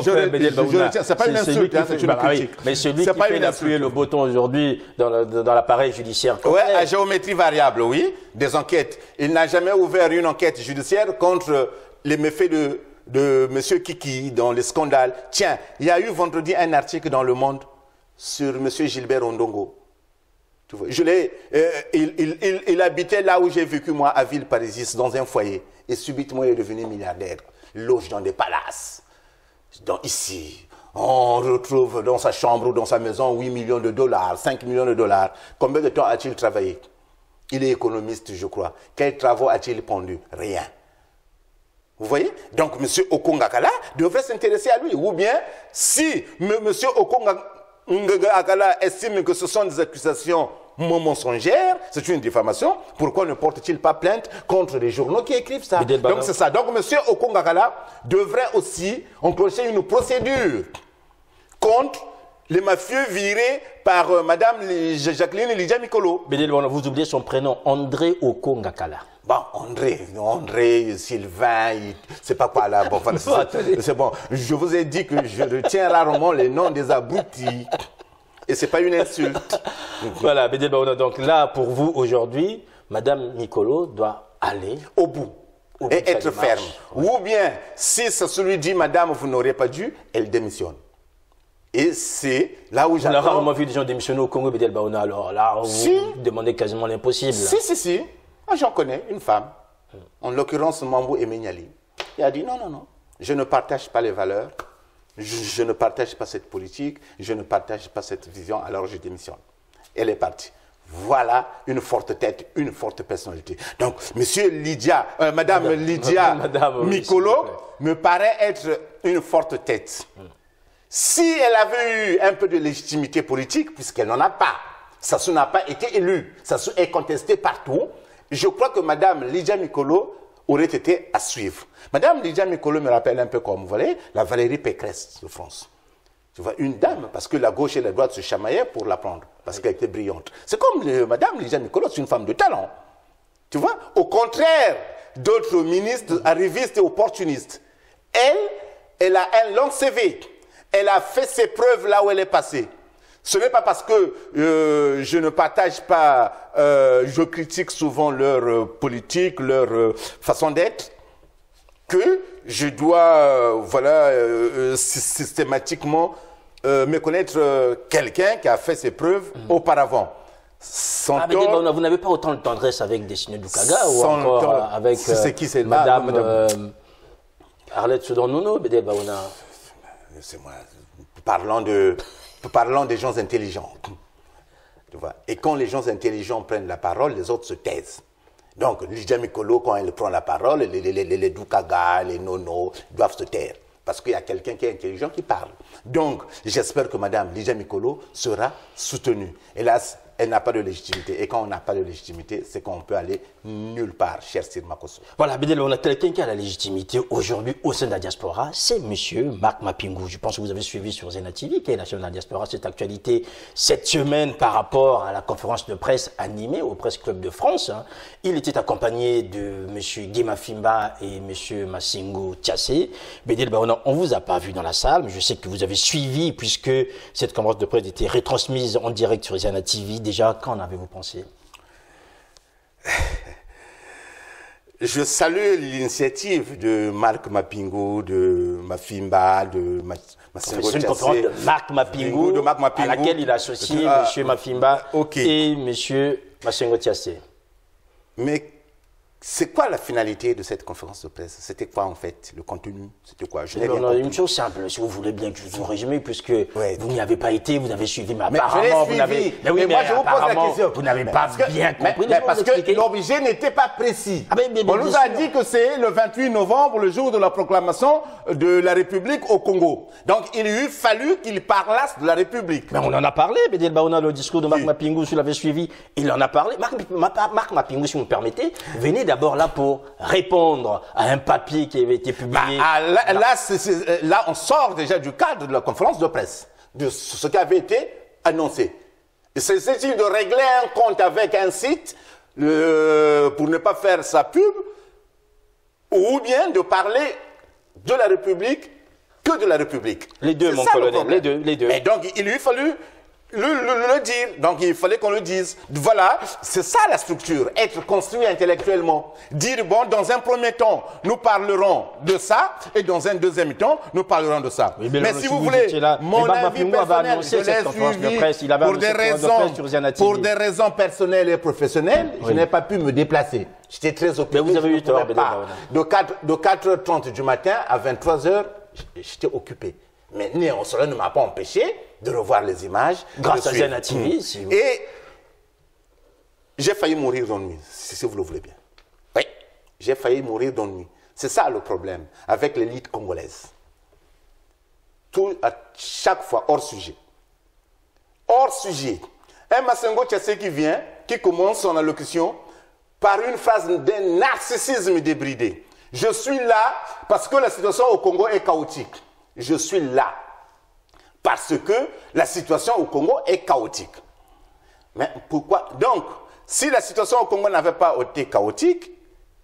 tout. C'est pas une insulte, c'est une critique. Mais celui qui fait appuyer le bouton aujourd'hui dans l'appareil judiciaire. Oui, à géométrie variable, oui, des enquêtes. Il n'a jamais ouvert une enquête judiciaire contre les méfaits de M. Kiki dans les scandales. Tiens, il y a eu vendredi un article dans Le Monde sur M. Gilbert Ondongo. Tu vois, il habitait là où j'ai vécu, moi, à Villeparisis, dans un foyer. Et subitement, il est devenu milliardaire. Il loge dans des palaces. Ici. On retrouve dans sa chambre ou dans sa maison 8 millions de dollars, 5 millions de dollars. Combien de temps a-t-il travaillé? Il est économiste, je crois. Quels travaux a-t-il pondu? Rien. Vous voyez? Donc, M. Okongakala devrait s'intéresser à lui. Ou bien, si M. Okongakala estime que ce sont des accusations mensongères, c'est une diffamation, pourquoi ne porte-t-il pas plainte contre les journaux qui écrivent ça? Donc, c'est ça. Donc, M. Okongakala devrait aussi enclencher une procédure contre les mafieux virés par Mme Jacqueline Lydia Mikolo. Vous oubliez son prénom, André Okongakala. Bon, André, Sylvain, c'est pas quoi là. Bon, c'est bon. Je vous ai dit que je retiens rarement les noms des abrutis. Et c'est pas une insulte. Voilà, donc là, pour vous, aujourd'hui, Mme Mikolo doit aller au bout et être ferme. Ou bien, si ça lui dit, Madame, vous n'aurez pas dû, elle démissionne. Et c'est là où j'attends... On a rarement vu des gens démissionner au Congo, alors là, vous demandez quasiment l'impossible. Si. J'en connais une femme, en l'occurrence Mambou Emenyali. Il a dit, non, je ne partage pas les valeurs, je ne partage pas cette politique, je ne partage pas cette vision, alors je démissionne. Elle est partie. Voilà une forte tête, une forte personnalité. Donc, Madame Lydia Mikolo me paraît être une forte tête. Si elle avait eu un peu de légitimité politique, puisqu'elle n'en a pas, Sassou n'a pas été élu, Sassou est contesté partout, je crois que Madame Lydia Mikolo aurait été à suivre. Madame Lydia Mikolo me rappelle un peu comme, vous voyez, la Valérie Pécresse de France. Tu vois, une dame, parce que la gauche et la droite se chamaillaient pour la prendre, parce qu'elle était brillante. C'est comme Madame Lydia Mikolo, c'est une femme de talent. Tu vois, au contraire d'autres ministres arrivistes et opportunistes, elle a un long CV. Elle a fait ses preuves là où elle est passée. Ce n'est pas parce que je ne partage pas, je critique souvent leur politique, leur façon d'être, que je dois, systématiquement méconnaître quelqu'un qui a fait ses preuves auparavant. Vous n'avez pas autant de tendresse avec Dessine Doukaga ou encore avec Madame Arlette Soudan-Nono, c'est moi. Parlons des gens intelligents. Tu vois. Et quand les gens intelligents prennent la parole, les autres se taisent. Donc, Lydia Mikolo, quand elle prend la parole, les Doukaga, les Nono doivent se taire. Parce qu'il y a quelqu'un qui est intelligent qui parle. Donc, j'espère que Mme Lydia Mikolo sera soutenue. Hélas, elle n'a pas de légitimité. Et quand on n'a pas de légitimité, c'est qu'on peut aller nulle part, cher Sir Makosso. Voilà, Bédel, on a quelqu'un qui a la légitimité aujourd'hui au sein de la diaspora, c'est monsieur Marc Mapingou. Je pense que vous avez suivi sur Zena TV, qui est la chaîne de la diaspora, cette actualité cette semaine par rapport à la conférence de presse animée au Presse Club de France. Il était accompagné de monsieur Guy Mafimba et monsieur Massingo Tiassé. Bédel, on vous a pas vu dans la salle, mais je sais que vous avez suivi puisque cette conférence de presse était retransmise en direct sur Zena TV. Déjà, qu'en avez-vous pensé? Je salue l'initiative de Marc Mapingou, de Mafimba, de Massingo Tiassé. C'est une conférence de Marc Mapingou, à laquelle il a associé M. Mafimba et M. Massingo Tiassé. Mais c'est quoi la finalité de cette conférence de presse? C'était quoi en fait? Le contenu? C'était quoi? Je n'ai rien compris. Une chose simple, si vous voulez bien que je vous résume, puisque vous n'y avez pas été, vous avez suivi, mais apparemment vous n'avez... Mais moi je vous pose la question. Vous n'avez pas bien compris. Mais parce que l'objet n'était pas précis. On nous a dit que c'est le 28 novembre, le jour de la proclamation de la République au Congo. Donc il eût fallu qu'il parlasse de la République. Mais on en a parlé, Bédel Baona, le discours de Marc Mapingou, si vous l'avez suivi, il en a parlé. Marc Mapingou, si vous me permettez, venez d'abord là pour répondre à un papier qui avait été publié. Là, on sort déjà du cadre de la conférence de presse, de ce qui avait été annoncé. C'est de régler un compte avec un site pour ne pas faire sa pub, ou bien de parler de la République que de la République. Les deux, mon colonel, les deux. Et donc, il lui fallut le dire. Donc, il fallait qu'on le dise. Voilà, c'est ça la structure, être construit intellectuellement. Dire, bon, dans un premier temps, nous parlerons de ça, et dans un deuxième temps, nous parlerons de ça. Oui, mais si vous voulez, mon avis personnel, je l'ai suivi pour des raisons personnelles et professionnelles, je n'ai pas pu me déplacer. J'étais très occupé. Mais vous avez eu tort, de 4h30 du matin à 23h, j'étais occupé. Mais néanmoins, cela ne m'a pas empêché de revoir les images. Grâce à Zena TV. Et j'ai failli mourir d'ennui, si vous le voulez bien. Oui, j'ai failli mourir d'ennui. C'est ça le problème avec l'élite congolaise. Tout, à chaque fois, hors sujet. Hors sujet. Un Massingo Tiassé qui commence son allocution par une phrase d'un narcissisme débridé. Je suis là parce que la situation au Congo est chaotique. Je suis là parce que la situation au Congo est chaotique. Mais pourquoi? Donc, si la situation au Congo n'avait pas été chaotique,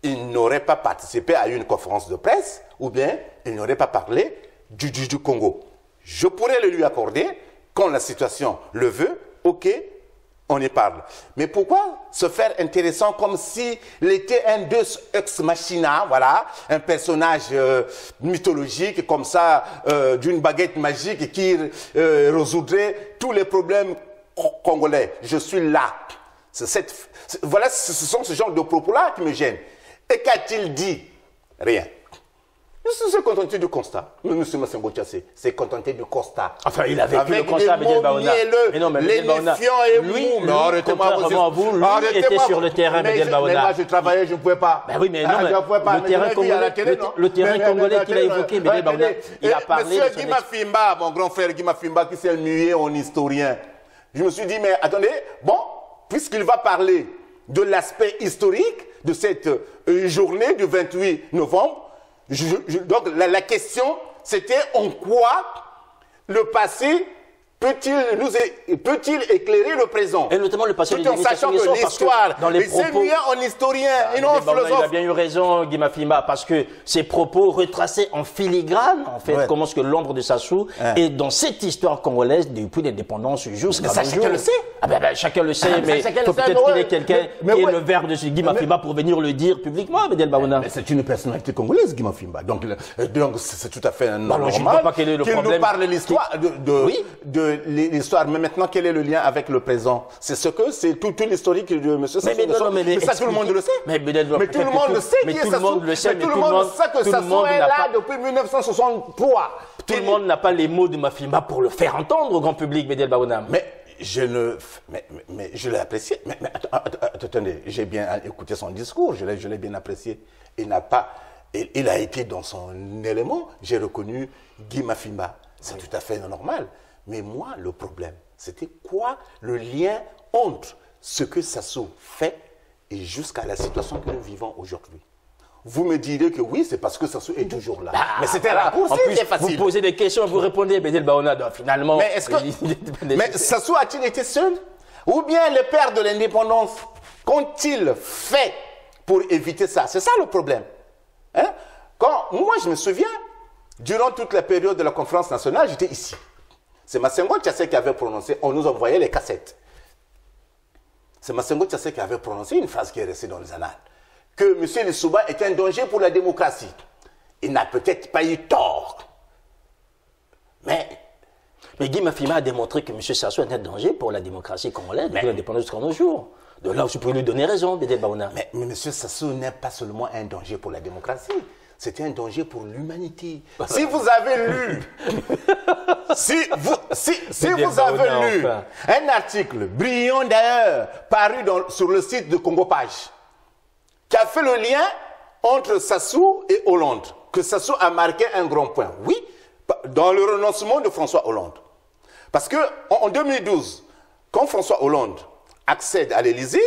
il n'aurait pas participé à une conférence de presse ou bien il n'aurait pas parlé du Congo. Je pourrais le lui accorder quand la situation le veut, ok, on y parle. Mais pourquoi se faire intéressant comme s'il était un deus ex machina, voilà, un personnage mythologique comme ça, d'une baguette magique qui résoudrait tous les problèmes congolais. Je suis là. Voilà, ce sont ce genre de propos-là qui me gênent. Et qu'a-t-il dit? Rien. Il s'est contenté du constat. M. Massingo Tiassé s'est contenté du constat. Enfin, il a vécu le constat, Bédel Baona. Mais non, mais Bédel Baona, lui, contrairement à vous, lui était sur le terrain, Bédel Baona. Mais moi, je travaillais, je ne pouvais pas. Ben oui, mais non, le terrain congolais qu'il a évoqué, Bédel Baona, il a parlé de son Monsieur Guy Mafimba, mon grand frère Guy Mafimba, qui s'est mué en historien. Je me suis dit, mais attendez, bon, puisqu'il va parler de l'aspect historique de cette journée du 28 novembre, donc la question, c'était en quoi le passé peut-il éclairer le présent? Et notamment le passé. Tout en sachant que l'histoire, il s'est mis en historien et non en philosophe. Il a bien eu raison, Guy Mafimba, parce que ses propos retracés en filigrane, en fait, comment est-ce que l'ombre de Sassou est dans cette histoire congolaise depuis l'indépendance jusqu'à ça, chacun le sait. Ah ben, chacun le sait, mais il faut peut-être qu'il y ait quelqu'un qui ait le verbe de Guy Mafimba pour venir le dire publiquement, Bédel Baona. C'est une personnalité congolaise, Guy Mafimba. Donc c'est tout à fait normal je ne vois pas quel est le problème. Qu'il nous parle de l'histoire, de l'histoire. Mais maintenant, quel est le lien avec le présent? C'est ce que c'est tout l'historique de M. Sassou. Mais ça, tout le monde le sait. Mais tout le monde le sait qui est Sassou. Tout le monde sait que Sassou est là depuis 1963. Tout le monde n'a pas les mots de Mafimba pour le faire entendre au grand public, Bédel Baona. Mais je l'ai apprécié. Mais attendez, j'ai bien écouté son discours, je l'ai bien apprécié. Il a été dans son élément. J'ai reconnu Guy Mafimba. C'est tout à fait normal. Mais moi, le problème, c'était quoi le lien entre ce que Sassou fait et jusqu'à la situation que nous vivons aujourd'hui. Vous me direz que oui, c'est parce que Sassou est toujours là. Mais c'était un raccourci, c'est facile. Vous posez des questions, vous répondez, Bédel Baona, finalement... Mais est-ce que... Mais Sassou a-t-il été seul? Ou bien le père de l'indépendance, qu'ont-ils fait pour éviter ça? C'est ça le problème. Hein? Moi, je me souviens, durant toute la période de la conférence nationale, j'étais ici. C'est Massengo Tchassé qui avait prononcé, on nous envoyait les cassettes. C'est Massengo Tchassé qui avait prononcé une phrase qui est restée dans les annales. Que M. Lissouba est un danger pour la démocratie. Il n'a peut-être pas eu tort. Mais Guy Mafima a démontré que M. Sassou est un danger pour la démocratie congolaise depuis l'indépendance jusqu'à nos jours. De là, je peux lui donner raison, Bédel Baona. Mais M. Sassou n'est pas seulement un danger pour la démocratie, c'est un danger pour l'humanité. Si vous avez lu, si vous avez lu un article brillant d'ailleurs, paru sur le site de Congo Page, qui a fait le lien entre Sassou et Hollande, que Sassou a marqué un grand point. Oui, dans le renoncement de François Hollande. Parce qu'en 2012, quand François Hollande accède à l'Élysée,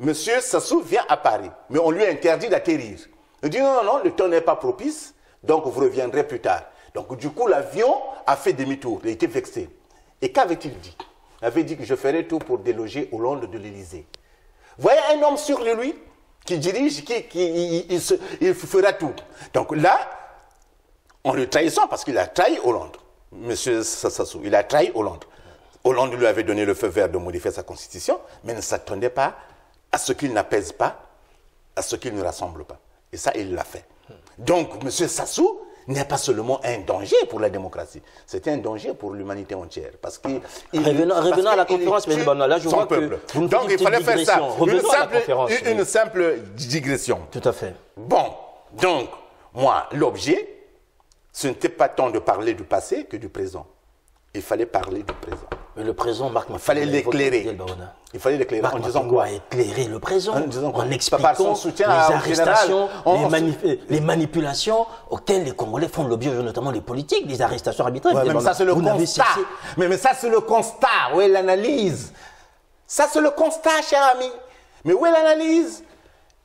M. Sassou vient à Paris, mais on lui interdit d'atterrir. Il dit non, non, le temps n'est pas propice, donc vous reviendrez plus tard. Donc du coup, l'avion a fait demi-tour, il a été vexé. Et qu'avait-il dit? Il avait dit que je ferai tout pour déloger Hollande de l'Élysée. Vous voyez un homme sûr de lui qui dirige, il fera tout. Donc là, on le trahissant parce qu'il a trahi Hollande. Monsieur Sassou, il a trahi Hollande. Hollande lui avait donné le feu vert de modifier sa constitution, mais ne s'attendait pas à ce qu'il n'apaise pas, à ce qu'il ne rassemble pas. Et ça, il l'a fait. Donc, monsieur Sassou n'est pas seulement un danger pour la démocratie, c'est un danger pour l'humanité entière. Parce que revenons à la conférence, mais là, je vois que vous donc, il fallait faire ça. Une simple digression. Tout à fait. Bon, donc, moi, l'objet, ce n'était pas tant de parler du passé que du présent. Il fallait parler du présent. Mais le présent, Marc Mafima, il fallait l'éclairer. Il fallait l'éclairer en disant quoi? Éclairer le présent, en expliquant par son soutien les arrestations, les manipulations auxquelles les Congolais font l'objet, notamment les politiques, des arrestations arbitraires. Ouais, mais ça, c'est le constat. Mais ça, c'est le constat. Où est l'analyse? Ça, c'est le constat, cher ami. Mais où est l'analyse?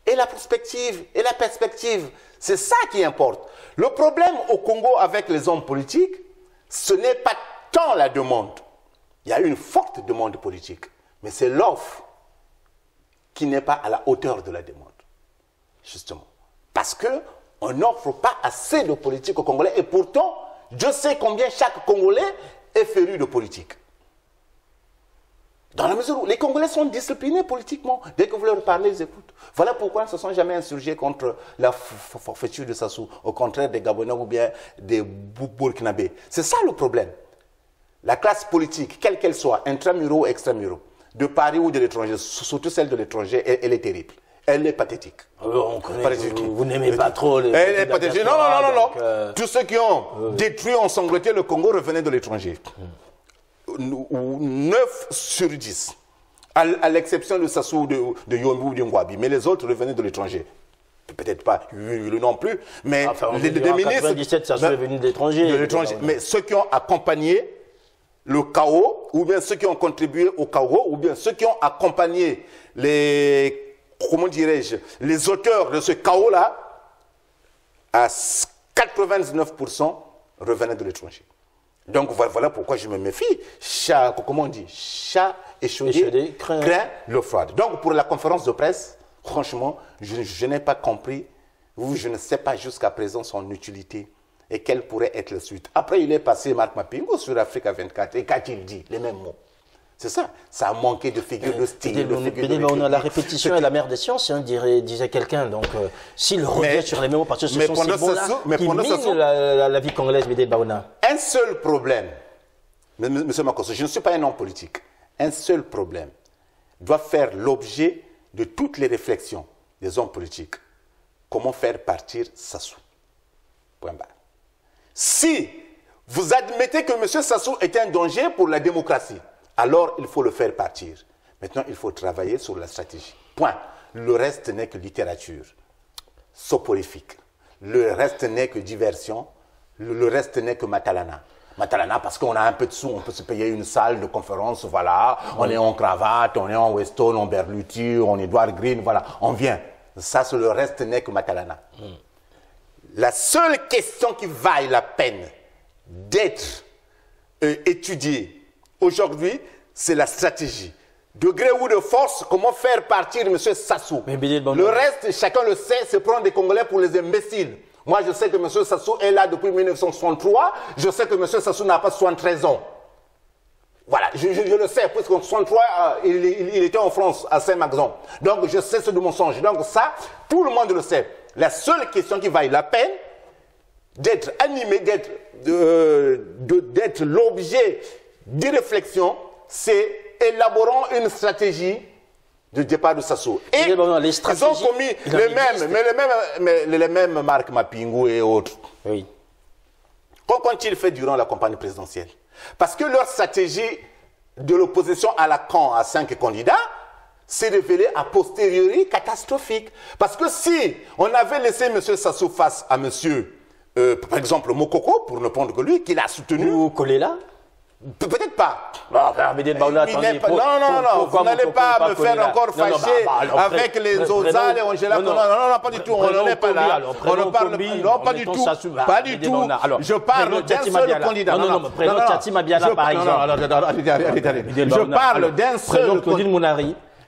Et la prospective? Et la perspective? C'est ça qui importe. Le problème au Congo avec les hommes politiques, ce n'est pas tant la demande. Il y a une forte demande politique, mais c'est l'offre qui n'est pas à la hauteur de la demande, justement. Parce qu'on n'offre pas assez de politique aux Congolais, et pourtant, je sais combien chaque Congolais est féru de politique. Dans la mesure où les Congolais sont disciplinés politiquement, dès que vous leur parlez, ils écoutent. Voilà pourquoi ils ne se sont jamais insurgés contre la forfaiture de Sassou, au contraire des Gabonais ou bien des Burkinabés. C'est ça le problème. La classe politique, quelle qu'elle soit, intramuraux ou extramuraux, de Paris ou de l'étranger, surtout celle de l'étranger, elle est terrible. Elle est pathétique. Vous n'aimez pas trop les... Elle est pathétique. Non, non, non, non. Tous ceux qui ont détruit, ont sangloté le Congo revenaient de l'étranger. 9 sur 10. À l'exception de Sassou, de Yombi ou de Ngwabi. Mais les autres revenaient de l'étranger. Peut-être pas lui non plus. Mais les ministres... En 97, Sassou est venu de l'étranger. Mais ceux qui ont accompagné le chaos, ou bien ceux qui ont contribué au chaos, ou bien ceux qui ont accompagné les, comment dirais-je, les auteurs de ce chaos-là, à 99% revenaient de l'étranger. Donc voilà pourquoi je me méfie. Chat, comment on dit? Chat échaudé craint l'eau froide. Donc pour la conférence de presse, franchement, je n'ai pas compris, ou je ne sais pas jusqu'à présent son utilité. Et quelle pourrait être la suite. Après, il est passé, Marc Mapingo, sur Africa 24. Et qu'a-t-il dit? Les mêmes mots. C'est ça. Ça a manqué de figure de style. On a la répétition est la mère des sciences, hein, disait quelqu'un. Donc, s'il revient sur les mêmes mots, parce que ce sont ces mots-là qui minent la vie congolaise, Bédel Baona. Un seul problème, monsieur Makosso, je ne suis pas un homme politique. Un seul problème doit faire l'objet de toutes les réflexions des hommes politiques. Comment faire partir Sassou? Point barre. Si vous admettez que M. Sassou est un danger pour la démocratie, alors il faut le faire partir. Maintenant, il faut travailler sur la stratégie. Point. Le reste n'est que littérature soporifique. Le reste n'est que diversion. Le reste n'est que matalana. Matalana, parce qu'on a un peu de sous, on peut se payer une salle de conférence, voilà. On est en cravate, on est en Weston, en Berluti, en Edward Green, voilà. On vient. Ça, le reste n'est que Matalana. La seule question qui vaille la peine d'être étudiée aujourd'hui, c'est la stratégie. De gré ou de force, comment faire partir M. Sassou. Le reste, chacun le sait, c'est prendre des Congolais pour les imbéciles. Moi, je sais que M. Sassou est là depuis 1963. Je sais que M. Sassou n'a pas 73 ans. Voilà, je le sais, puisqu'en 63, il était en France, à Saint-Maxon. Donc, je sais ce de mon songe. Donc, ça, tout le monde le sait. La seule question qui vaille la peine d'être animé, d'être l'objet de réflexion, c'est élaborant une stratégie de départ de Sassou. Et ils ont commis les mêmes Marc Mapingou et autres. Oui. Quand ils fait durant la campagne présidentielle. Parce que leur stratégie de l'opposition à Lacan à 5 candidats s'est révélée a posteriori catastrophique. Parce que si on avait laissé M. Sassou face à M. par exemple, Mokoko, pour ne prendre que lui, qu'il a soutenu. Ou Kolela? Peut-être pas. Non, vous n'allez pas me faire encore fâcher avec les Ozal et Angela. Non, pas du tout. On n'en est pas là. On ne parle pas du tout. Pas du tout. Je parle d'un seul candidat. Non, prenons Tchati Mabiala par exemple. Je parle d'un seul candidat.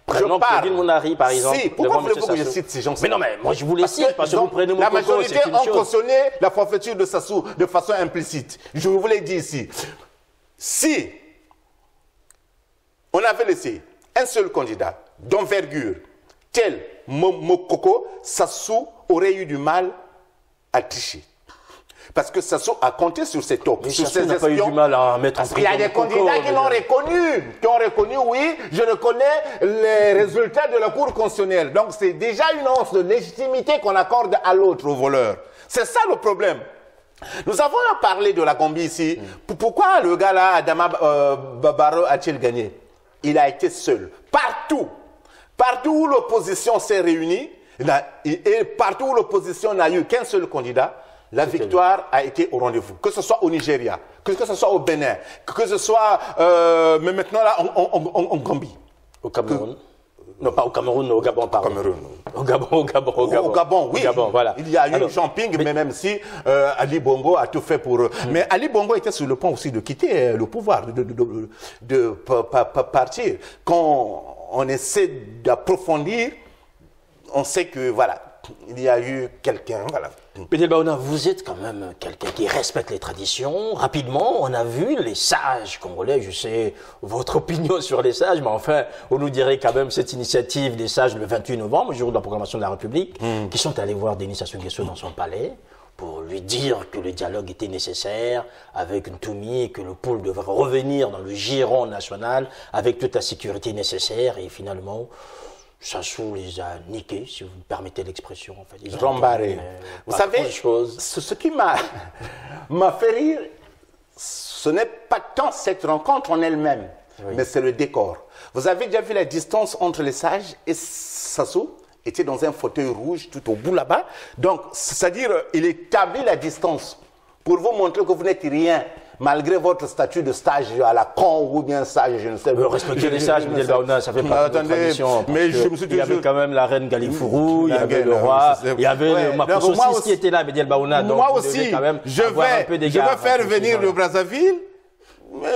Prenons Claudine Mounari, par exemple. Si, pourquoi voulez-vous que je cite ces gens? Mais non, mais moi je vous les cite parce que vous prenez mon La majorité ont cautionné la forfaiture de Sassou de façon implicite. Je vous l'ai dit ici. Si on avait laissé un seul candidat d'envergure, tel Mokoko, Sassou aurait eu du mal à tricher. Parce que Sassou a compté sur ses tops, sur ses espions. Pas eu du mal à mettre en prison. Il y a des candidats qui l'ont reconnu, oui, je reconnais les résultats de la Cour constitutionnelle. Donc c'est déjà une once de légitimité qu'on accorde à l'autre, au voleur. C'est ça le problème. Nous avons parlé de la Gambie ici. Pourquoi le gars là, Adama Barrow, a-t-il gagné? Il a été seul. Partout où l'opposition s'est réunie, et partout où l'opposition n'a eu qu'un seul candidat, la victoire a été au rendez-vous. Que ce soit au Nigeria, que ce soit au Bénin, que ce soit mais maintenant là en Gambie. Au Cameroun. Non, pas au Cameroun, au Gabon, pardon. Au Gabon, oui. Au Gabon, voilà. Il y a eu un jumping, mais même si Ali Bongo a tout fait pour eux. Mais Ali Bongo était sur le point aussi de quitter le pouvoir, de partir. Quand on essaie d'approfondir, on sait que, voilà, il y a eu quelqu'un, voilà. Bédel Baouna, vous êtes quand même quelqu'un qui respecte les traditions. Rapidement, on a vu les sages congolais, je sais votre opinion sur les sages, mais enfin, on nous dirait quand même cette initiative des sages le 28 novembre, jour de la proclamation de la République, qui sont allés voir Denis Sassou Nguesso dans son palais pour lui dire que le dialogue était nécessaire avec Ntoumi et que le pôle devrait revenir dans le giron national avec toute la sécurité nécessaire et finalement... Sassou les a niqués, si vous me permettez l'expression. En fait. Rembarrés. Vous savez, ce qui m'a fait rire, ce n'est pas tant cette rencontre en elle-même, mais c'est le décor. Vous avez déjà vu la distance entre les sages et Sassou était dans un fauteuil rouge tout au bout là-bas. Donc, c'est-à-dire, il établit la distance pour vous montrer que vous n'êtes rien. Malgré votre statut de stage à la con ou bien sage, je ne sais pas. Respecter les sages, Bédel Baouna, ça fait partie de la tradition. Mais je me suis il y avait quand même la reine Galifourou, il y avait le roi, il y avait le Makosso qui était là, Bédel Baouna. Moi aussi, je vais faire venir le Brazzaville,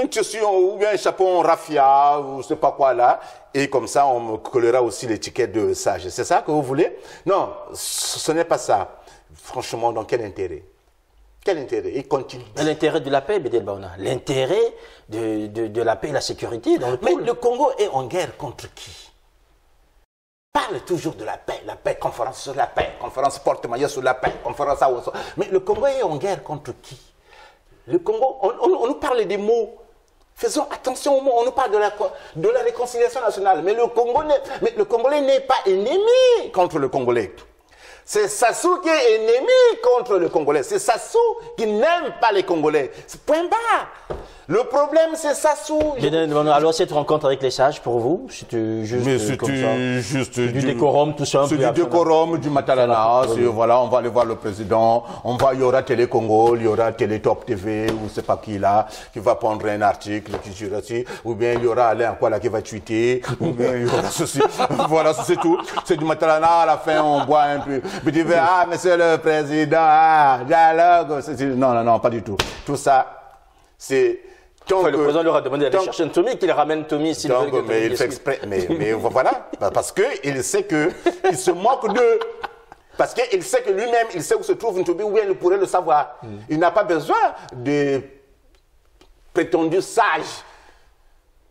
un tissu ou bien un chapeau raffia, ou je ne sais pas quoi là, et comme ça on me collera aussi l'étiquette de sage. C'est ça que vous voulez? Non, ce n'est pas ça. Franchement, dans quel intérêt? Quel intérêt? Il continue. L'intérêt de la paix, Bédel Baouna. L'intérêt de la paix et la sécurité dans le Mais le Congo est en guerre contre qui? Parle toujours de la paix, conférence sur la paix, conférence porte-maillot sur la paix, conférence à Ousso. Mais le Congo est en guerre contre qui? Le Congo, on nous parle des mots. Faisons attention aux mots. On nous parle de la réconciliation nationale. Mais le Congolais n'est pas ennemi contre le Congolais. C'est Sassou qui est ennemi contre le Congolais. C'est Sassou qui n'aime pas les Congolais. Point barre. Le problème, c'est Sassou. Alors, cette rencontre avec les sages, pour vous, c'était juste, du décorum, tout simple. C'est du décorum, du matalana. Voilà, on va aller voir le président. Il y aura Télé Congo, il y aura Télé Top TV, ou c'est pas qui là, qui va prendre un article, ou bien il y aura Alain Kwala qui va tweeter, ou bien il y aura ceci. Voilà, c'est tout. C'est du matalana. À la fin, on boit un peu. Puis tu dis, ah, monsieur le président, dialogue. Non, pas du tout. Tout ça, c'est... Le président leur a demandé d'aller chercher un Tommy, qu'il ramène Tommy s'il veut que mais il fait exprès. Mais voilà, parce qu'il sait qu'il se moque d'eux. Parce qu'il sait que lui-même, il sait où se trouve Tommy, où il pourrait le savoir. Il n'a pas besoin de prétendus sages.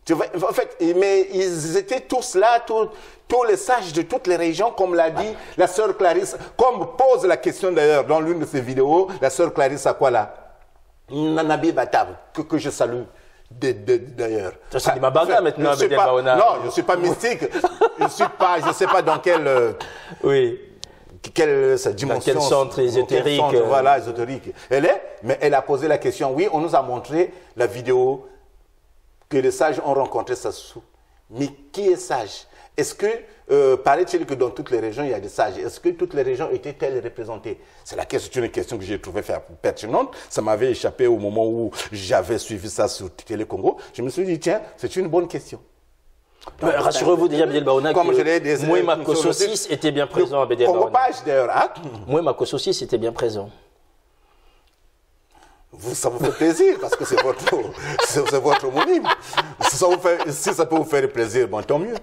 Tu vois, en fait, mais ils étaient tous là, tous les sages de toutes les régions, comme l'a dit la sœur Clarisse, comme pose la question d'ailleurs dans l'une de ses vidéos, la sœur Clarisse Akwala. Nanabi Batab, que je salue d'ailleurs. C'est des Mabanga maintenant, non, je ne suis pas mystique. Je ne sais pas dans quelle dimension. Dans quel centre ésotérique. Voilà, ésotérique. Mais elle a posé la question. Oui, on nous a montré la vidéo que les sages ont rencontré Sassou. Mais qui est sage? Est-ce que, paraît-il que dans toutes les régions, il y a des sages? Est-ce que toutes les régions étaient-elles représentées? C'est une question que j'ai trouvé pertinente. Ça m'avait échappé au moment où j'avais suivi ça sur Télé Congo. Je me suis dit, tiens, c'est une bonne question. Rassurez-vous déjà, Bédiel Baouna, que Mouema Kossosis était bien présent à Bédiel Baouna. Mouema Kossosis était bien présent. Ça vous fait plaisir parce que c'est votre homonyme. Si ça peut vous faire plaisir, bon, tant mieux.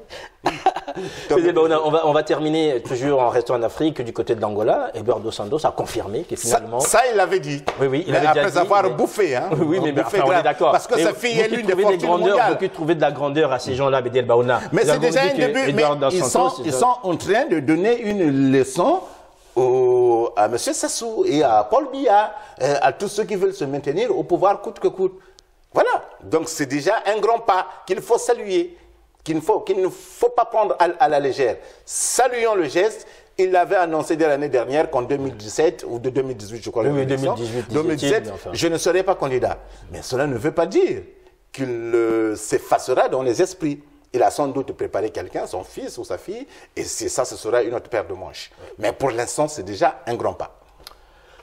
On va terminer toujours en restant en Afrique du côté de l'Angola. Eduardo Santos a confirmé que finalement... Ça il l'avait dit. Oui, il avait déjà dit. Après avoir bouffé. Hein, oui, mais on est d'accord. Parce que sa fille est l'une des fortunes mondiales. Beaucoup trouver de la grandeur à ces gens-là, Bédiel Baouna. Mais c'est déjà un début. Mais ils sont en train de donner une leçon à M. Sassou et à Paul Biya, à tous ceux qui veulent se maintenir au pouvoir coûte que coûte. Voilà. Donc c'est déjà un grand pas qu'il faut saluer, qu'il ne faut pas prendre à la légère. Saluons le geste. Il l'avait annoncé dès l'année dernière qu'en 2017 ou de 2018, je crois. Oui, 2017, enfin. Je ne serai pas candidat. Mais cela ne veut pas dire qu'il s'effacera dans les esprits. Il a sans doute préparé quelqu'un, son fils ou sa fille, et ça, ce sera une autre paire de manches. Mais pour l'instant, c'est déjà un grand pas.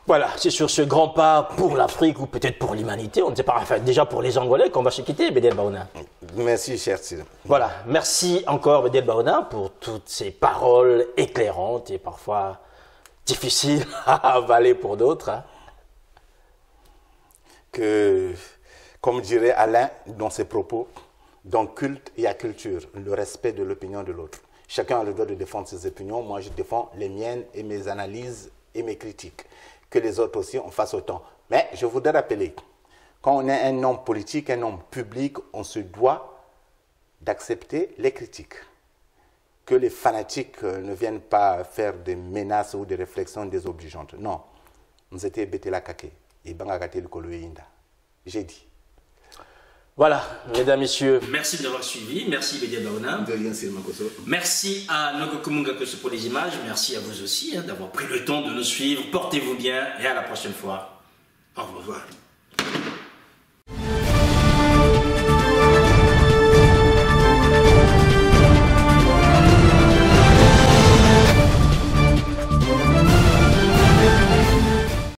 Voilà, c'est sur ce grand pas pour l'Afrique ou peut-être pour l'humanité, on ne sait pas, enfin déjà pour les Angolais qu'on va se quitter, Bédiel Baouna. Merci, cher Cyril. Voilà, merci encore Bédiel Baouna pour toutes ces paroles éclairantes et parfois difficiles à avaler pour d'autres. Hein. Comme dirait Alain dans ses propos, dans culte, il y a culture, le respect de l'opinion de l'autre. Chacun a le droit de défendre ses opinions. Moi, je défends les miennes et mes analyses et mes critiques. Que les autres aussi en fassent autant. Mais je voudrais rappeler, quand on est un homme politique, un homme public, on se doit d'accepter les critiques. Que les fanatiques ne viennent pas faire des menaces ou des réflexions désobligeantes. Non. Nous étions bêtés la kake. Et bangagate le koloéinda. J'ai dit. Voilà, mesdames, messieurs. Merci d'avoir suivi. Merci, Bédiel Baouna. Merci à Nogo Kumunga Kosso pour les images. Merci à vous aussi d'avoir pris le temps de nous suivre. Portez-vous bien et à la prochaine fois. Au revoir.